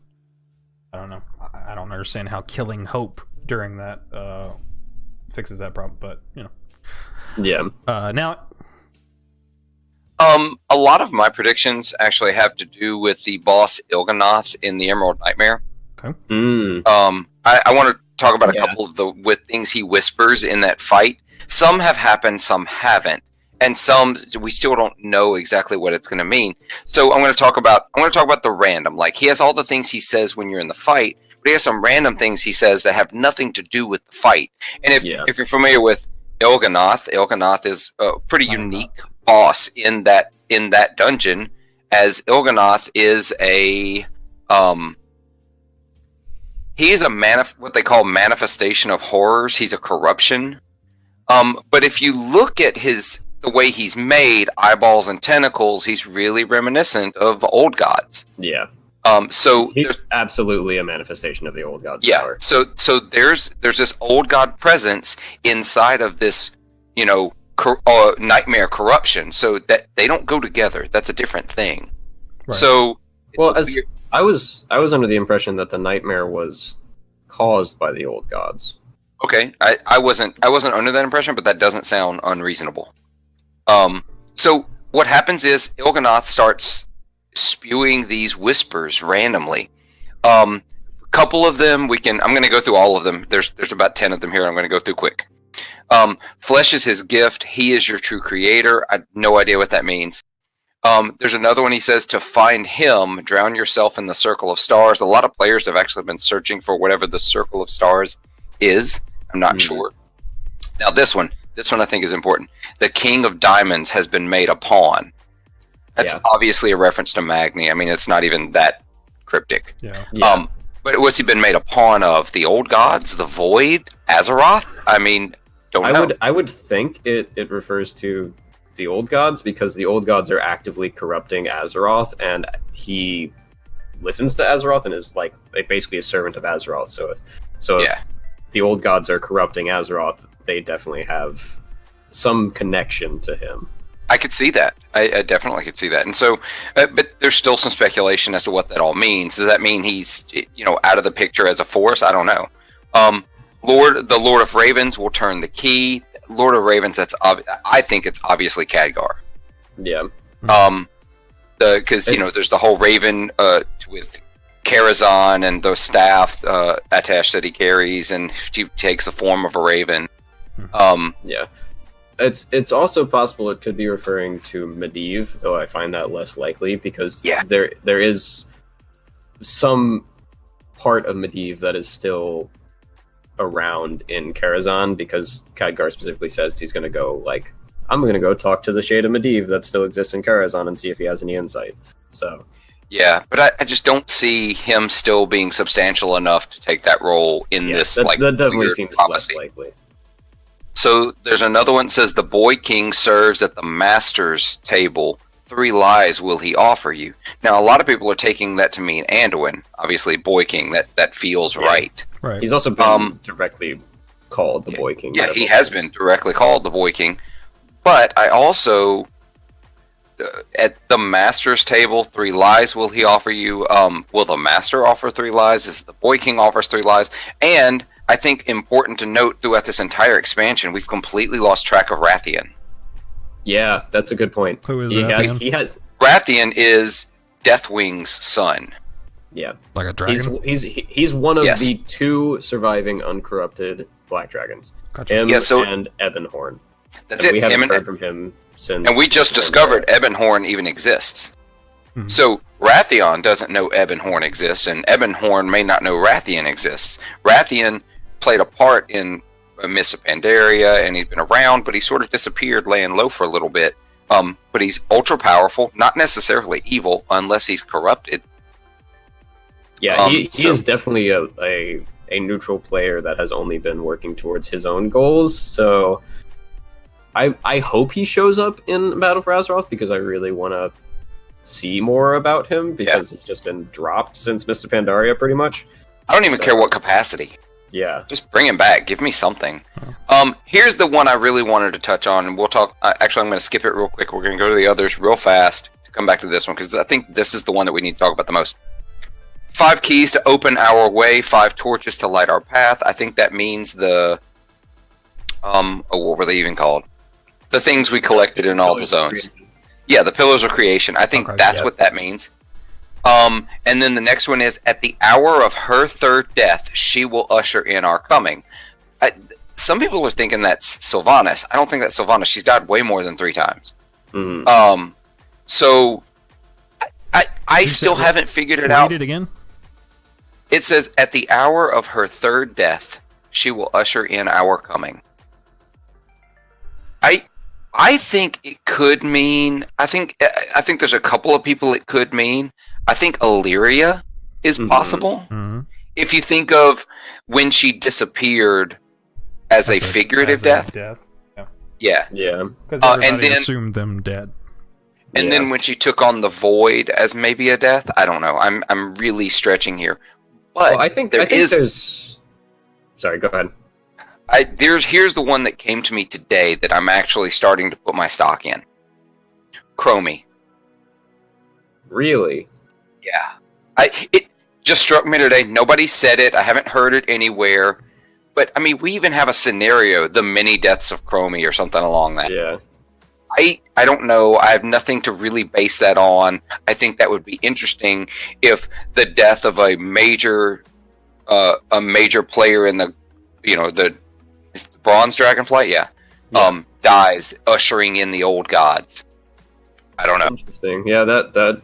I don't know. I don't understand how killing Hope during that fixes that problem, but, you know. Yeah. Now... A lot of my predictions actually have to do with the boss Il'gynoth in the Emerald Nightmare. Okay. I want to talk about a couple of the things he whispers in that fight. Some have happened, some haven't, and some we still don't know exactly what it's going to mean. So I'm going to talk about the random. Like, he has all the things he says when you're in the fight, but he has some random things he says that have nothing to do with the fight. And if you're familiar with Il'gynoth is a pretty unique boss in that dungeon, as Il'gynoth is what they call manifestation of horrors. He's a corruption. But if you look at the way he's made, eyeballs and tentacles, he's really reminiscent of old gods. Yeah. So he's absolutely a manifestation of the old god's power. So there's this old god presence inside of this, nightmare corruption, so that they don't go together. That's a different thing. Right. So, I was under the impression that the nightmare was caused by the old gods. Okay, I wasn't under that impression, but that doesn't sound unreasonable. So what happens is Il'gynoth starts spewing these whispers randomly. A couple of them I'm going to go through all of them. There's about 10 of them here. I'm going to go through quick. Flesh is his gift. He is your true creator. I have no idea what that means. There's another one. He says, to find him, drown yourself in the circle of stars. A lot of players have actually been searching for whatever the circle of stars is. I'm not sure. Now this one I think is important. The king of diamonds has been made a pawn. That's obviously a reference to Magni. I mean, it's not even that cryptic. Yeah. But what's he been made a pawn of? The old gods? The Void? Azeroth? I mean, I would think it refers to the old gods, because the old gods are actively corrupting Azeroth, and he listens to Azeroth and is like basically a servant of Azeroth. So if the old gods are corrupting Azeroth, they definitely have some connection to him. I could see that. I definitely could see that. And so, but there's still some speculation as to what that all means. Does that mean he's, out of the picture as a force? I don't know. The Lord of Ravens will turn the key. Lord of Ravens, I think it's obviously Khadgar. Yeah. Because there's the whole Raven with Karazhan and the staff Atash that he carries, and he takes the form of a raven. Yeah. It's also possible it could be referring to Medivh, though I find that less likely, because there is some part of Medivh that is still around in Karazhan, because Khadgar specifically says he's going to go, I'm going to go talk to the Shade of Medivh that still exists in Karazhan and see if he has any insight. So, yeah, but I just don't see him still being substantial enough to take that role in this. That definitely seems less likely. So there's another one that says the Boy King serves at the Master's table. 3 lies will he offer you. Now, a lot of people are taking that to mean Anduin. Obviously, Boy King, that feels right. Right. He's also been directly called the Boy King. Yeah, he has been directly called the Boy King. But I also, at the Master's table, 3 lies will he offer you. Will the Master offer 3 lies? Is the Boy King offers 3 lies? And I think important to note throughout this entire expansion, we've completely lost track of Rathian. Yeah, that's a good point. Who is Rathian? Rathian is Deathwing's son. Yeah, like a dragon. He's one of the 2 surviving uncorrupted black dragons. Gotcha. Him and Ebonhorn. That's it. We haven't heard from him since. And we just discovered Ebonhorn even exists. Mm-hmm. So Rathian doesn't know Ebonhorn exists, and Ebonhorn may not know Rathian exists. Rathian played a part in Mists of Pandaria, and he's been around, but he sort of disappeared, laying low for a little bit. But he's ultra powerful, not necessarily evil, unless he's corrupted. Yeah, he is definitely a neutral player that has only been working towards his own goals. So I hope he shows up in Battle for Azeroth because I really want to see more about him because he's just been dropped since Mr. Pandaria pretty much. I don't even care what capacity. Yeah. Just bring him back. Give me something. Here's the one I really wanted to touch on, and we'll talk. Actually, I'm going to skip it real quick. We're going to go to the others real fast to come back to this one because I think this is the one that we need to talk about the most. 5 keys to open our way, 5 torches to light our path. I think that means the what were they even called? The things we collected in all the zones. Yeah, the pillars of creation. I think that's what that means. And then the next one is, at the hour of her third death, she will usher in our coming. Some people are thinking that's Sylvanas. I don't think that's Sylvanas. She's died way more than 3 times. Mm-hmm. So I still haven't figured it out. Read it again. It says, at the hour of her third death, she will usher in our coming. I think it could mean. I think there's a couple of people it could mean. I think Illyria is possible. Mm-hmm. If you think of when she disappeared as a figurative death. Yeah. Because and everybody then assumed them dead. And then when she took on the void as maybe a death, I don't know. I'm really stretching here, but I think there's. Sorry, go ahead. Here's the one that came to me today that I'm actually starting to put my stock in. Chromie. Really? Yeah. It just struck me today. Nobody said it. I haven't heard it anywhere. But I mean, we even have a scenario, the many deaths of Chromie or something along that. Yeah. I don't know. I have nothing to really base that on. I think that would be interesting if the death of a major player in the is the Bronze Dragonflight, dies, ushering in the old gods. I don't know. Interesting. Yeah, that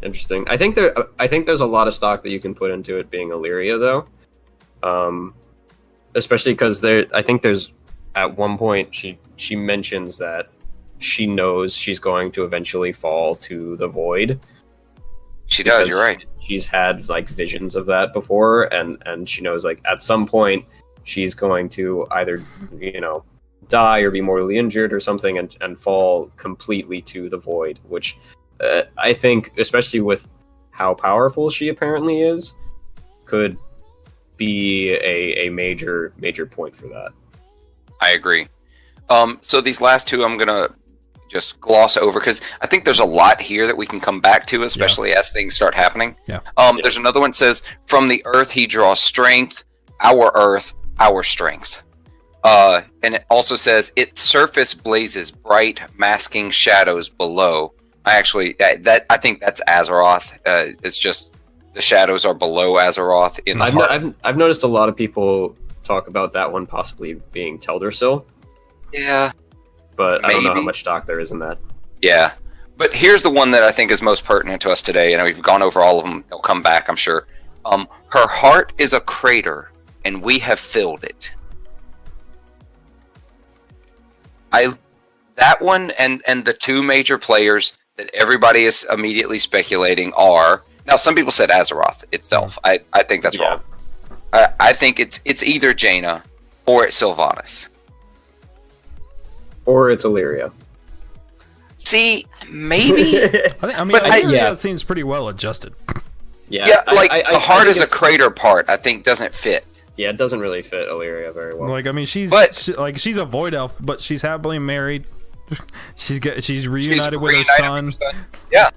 interesting. I think there's a lot of stock that you can put into it being Illyria though. Especially because I think there's at one point she mentions that she knows she's going to eventually fall to the void. She does, you're right. She's had like visions of that before and she knows like at some point she's going to either, die or be mortally injured or something and fall completely to the void, which I think, especially with how powerful she apparently is, could be a major point for that. I agree. So these last 2 I'm going to just gloss over because I think there's a lot here that we can come back to, especially as things start happening. Yeah. There's another one that says, from the earth he draws strength, our earth, our strength. And it also says, its surface blazes bright, masking shadows below. I think that's Azeroth. It's just the shadows are below Azeroth in the heart. I've noticed a lot of people talk about that one possibly being Teldrassil. Yeah. But I don't know how much stock there is in that. Yeah. But here's the one that I think is most pertinent to us today, and we've gone over all of them. They'll come back, I'm sure. Her heart is a crater, and we have filled it. That one and the 2 major players that everybody is immediately speculating are, now some people said Azeroth itself. I think that's wrong. I think it's either Jaina or it's Sylvanas. Or it's Illyria. See, maybe. Illyria seems pretty well adjusted. Yeah, the heart is a crater part. I think doesn't fit. Yeah, it doesn't really fit Illyria very well. Like, I mean, she's a void elf, but she's happily married. She's reunited with her son. Yeah.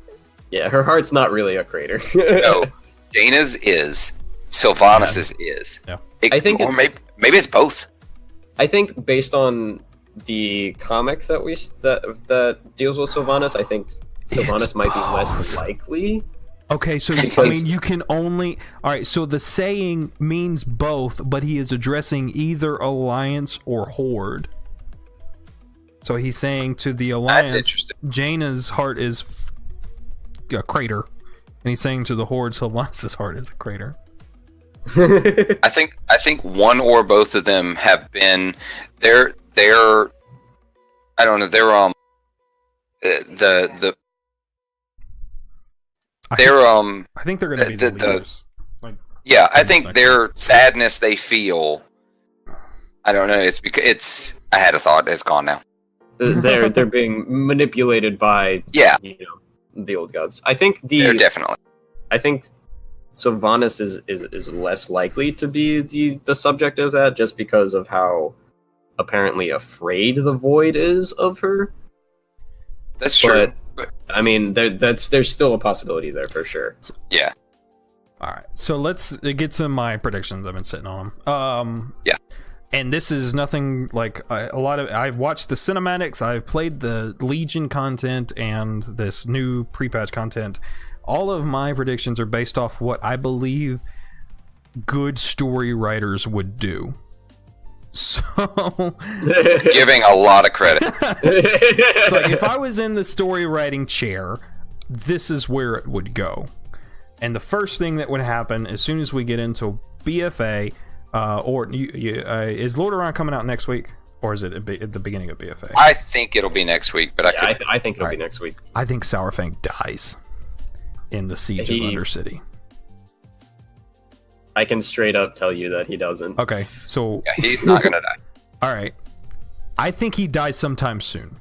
Yeah, her heart's not really a crater. No, Jaina's is. Sylvanas' is. Yeah. I think maybe it's both. I think based on the comic that deals with Sylvanas, I think Sylvanas might be less likely. Okay, so I mean, you can only... Alright, so the saying means both, but he is addressing either Alliance or Horde. So he's saying to the Alliance, Jaina's heart is a crater. And he's saying to the Horde, Sylvanas' heart is a crater. I think one or both of them have been... They're I don't know, they're I think they're going to be the leaders. I think their sadness they feel. I don't know. It's because I had a thought. It's gone now. They're being manipulated by Yeah, the old gods. I think they're definitely. I think Sylvanas is less likely to be the subject of that, just because of how apparently afraid the void is of her. That's true. But I mean, there's still a possibility there for sure. Yeah. All right, so let's get to my predictions. I've been sitting on them. Yeah. And this is nothing like a lot of. I've watched the cinematics. I've played the Legion content and this new pre-patch content. All of my predictions are based off what I believe good story writers would do. So, Giving a lot of credit. it's like if I was in the story writing chair, this is where it would go. And the first thing that would happen as soon as we get into BfA, is Lordaeron coming out next week, or is it at the beginning of BfA? I think it'll be next week, but I think it'll be next week. I think Sourfang dies in the Siege of Undercity. I can straight up tell you that he doesn't. Okay, so yeah, he's not gonna die. all right, I think he dies sometime soon,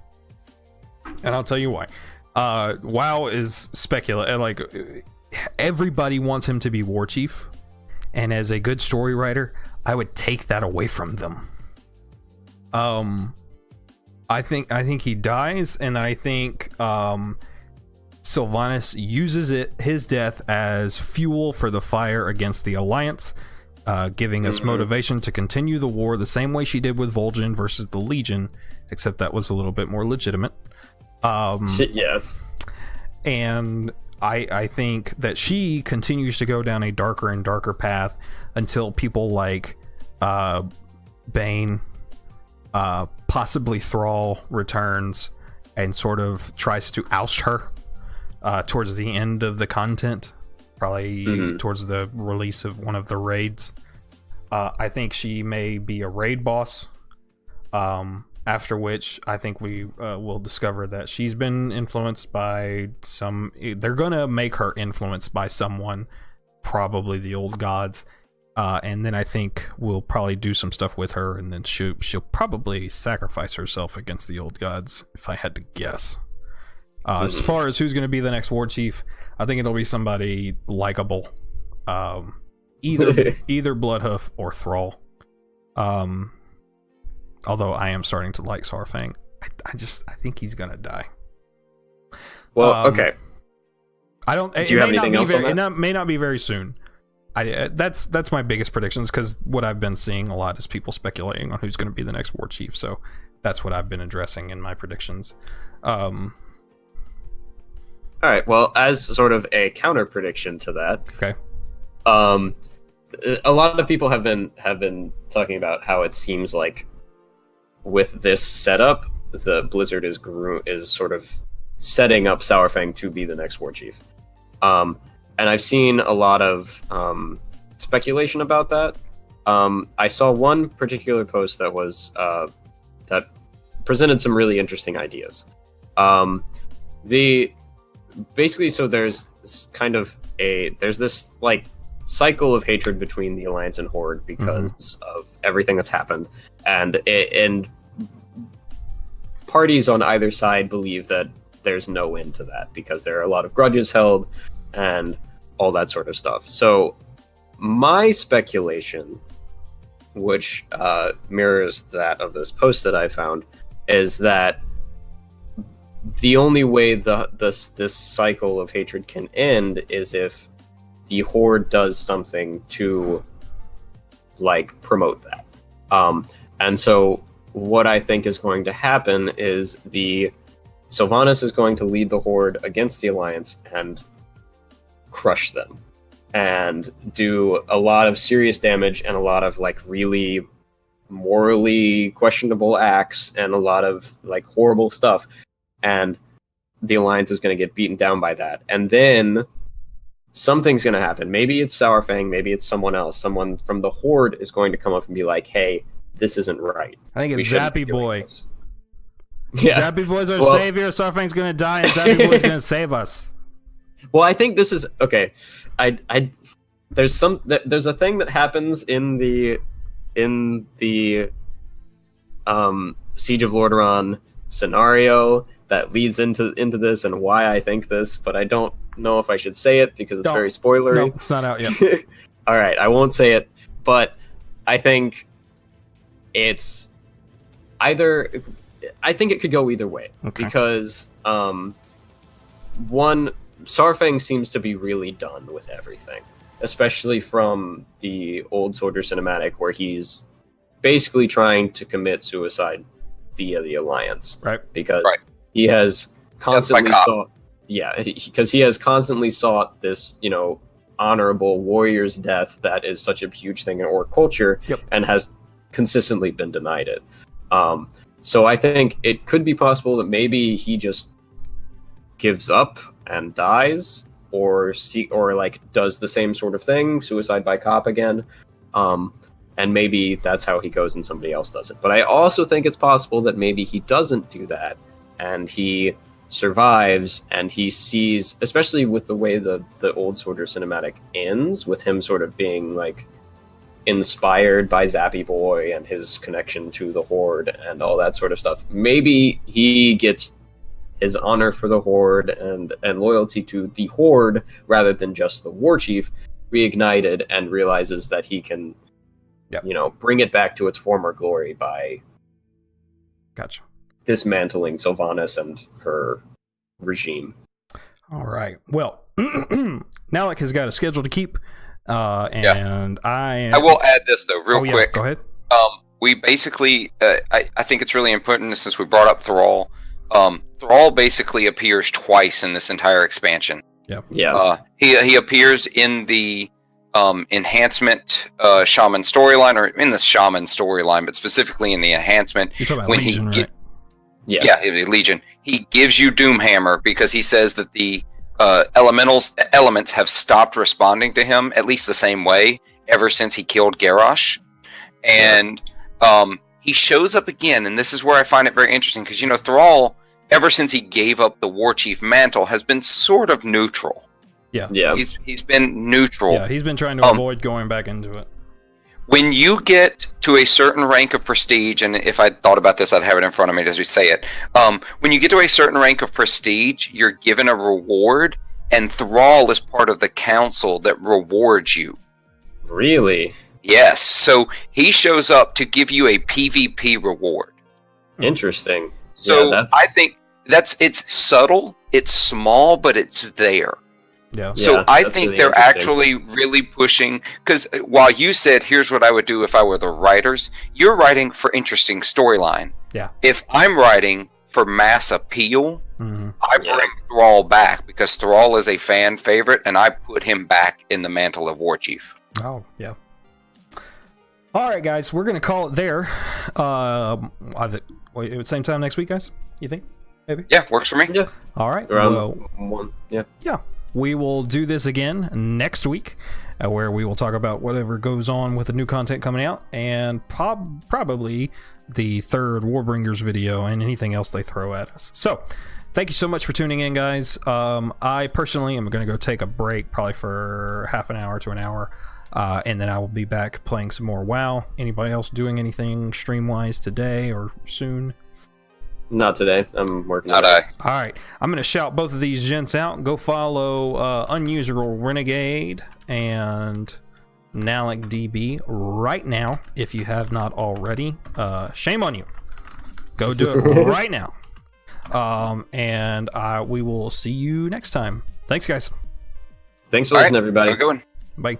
and I'll tell you why. WoW is speculative. Like everybody wants him to be war chief, and as a good story writer, I would take that away from them. I think he dies, and I think Sylvanas uses his death as fuel for the fire against the Alliance, giving us motivation to continue the war the same way she did with Vol'jin versus the Legion, except that was a little bit more legitimate. Yeah. And I think that she continues to go down a darker and darker path until people like Bane, possibly Thrall, returns and sort of tries to oust her towards the end of the content, probably towards the release of one of the raids. I think she may be a raid boss, after which I think we will discover that she's been influenced by they're gonna make her influenced by someone, probably the old gods, and then I think we'll probably do some stuff with her, and then she'll probably sacrifice herself against the old gods, if I had to guess. As far as who's going to be the next war chief, I think it'll be somebody likable, either Bloodhoof or Thrall. Although I am starting to like Saurfang, I think he's gonna die. Well, okay. I don't. Do you have anything else on that? It may not be very soon. That's my biggest predictions, because what I've been seeing a lot is people speculating on who's going to be the next war chief. So that's what I've been addressing in my predictions. All right. Well, as sort of a counter prediction to that, Okay. A lot of people have been talking about how it seems like with this setup, the Blizzard is sort of setting up Saurfang to be the next war chief. And I've seen a lot of speculation about that. I saw one particular post that was that presented some really interesting ideas. Basically, so there's this like cycle of hatred between the Alliance and Horde because of everything that's happened, and parties on either side believe that there's no end to that because there are a lot of grudges held and all that sort of stuff. So my speculation, which mirrors that of this post that I found, is that the only way this cycle of hatred can end is if the Horde does something to like promote that. And so what I think is going to happen is Sylvanas is going to lead the Horde against the Alliance and crush them and do a lot of serious damage and a lot of like really morally questionable acts and a lot of like horrible stuff. And the Alliance is going to get beaten down by that. And then something's going to happen. Maybe it's Saurfang, maybe it's someone else. Someone from the Horde is going to come up and be like, hey, this isn't right. I think it's Zappy Boy. Yeah. Zappy Boy's our savior. Saurfang's going to die, and Zappy Boy's going to save us. Well, I think this is okay. There's a thing that happens in the Siege of Lordaeron scenario that leads into this and why I think this, but I don't know if I should say it because it's very spoilery. No, it's not out yet. All right, I won't say it, but I think it's either. I think it could go either way because one, Sarfang seems to be really done with everything, especially from the old Soldier cinematic where he's basically trying to commit suicide via the Alliance, right? Because he has constantly sought, because he has constantly sought this, honorable warrior's death that is such a huge thing in Orc culture, and has consistently been denied it. So I think it could be possible that maybe he just gives up and dies, or does the same sort of thing, suicide by cop again. And maybe that's how he goes and somebody else does it. But I also think it's possible that maybe he doesn't do that and he survives and he sees, especially with the way the old Soldier cinematic ends, with him sort of being like inspired by Zappy Boy and his connection to the Horde and all that sort of stuff. Maybe he gets his honor for the Horde and loyalty to the Horde rather than just the War Chief reignited and realizes that he can bring it back to its former glory by dismantling Sylvanas and her regime. All right. Well, Nalik has got a schedule to keep, and I will add this though, real quick. Go ahead. We basically, I think it's really important since we brought up Thrall. Thrall basically appears twice in this entire expansion. He appears in the enhancement shaman storyline, or in the shaman storyline, but specifically in the enhancement. You're talking about Legion, right? Legion. He gives you Doomhammer because he says that the elements have stopped responding to him at least the same way ever since he killed Garrosh, and he shows up again, and this is where I find it very interesting because Thrall, ever since he gave up the War Chief mantle, has been sort of neutral. He's been neutral. Yeah, he's been trying to avoid going back into it. When you get to a certain rank of prestige, and if I thought about this, I'd have it in front of me as we say it. When you get to a certain rank of prestige, you're given a reward, and Thrall is part of the council that rewards you. Really? Yes. So he shows up to give you a PvP reward. Interesting. So I think it's subtle, it's small, but it's there. So I think really they're actually really pushing, because while you said, here's what I would do if I were the writers, you're writing for interesting storyline. If I'm writing for mass appeal, I bring Thrall back, because Thrall is a fan favorite, and I put him back in the mantle of War Chief. Oh, yeah. All right, guys, we're going to call it there. Same time next week, guys? You think? Maybe? Yeah, works for me. Yeah. All right. Around 1. Yeah. We will do this again next week, where we will talk about whatever goes on with the new content coming out, and probably the third Warbringers video and anything else they throw at us. So, thank you so much for tuning in, guys. I personally am going to go take a break, probably for half an hour to an hour, and then I will be back playing some more WoW. Anybody else doing anything stream-wise today or soon? Not today. I'm working on it. All right. I'm going to shout both of these gents out. Go follow Unusual Renegade and Nalik DB right now if you have not already. Shame on you. Go do it right now. And we will see you next time. Thanks, guys. Thanks for listening, everybody. Have a good one. Bye.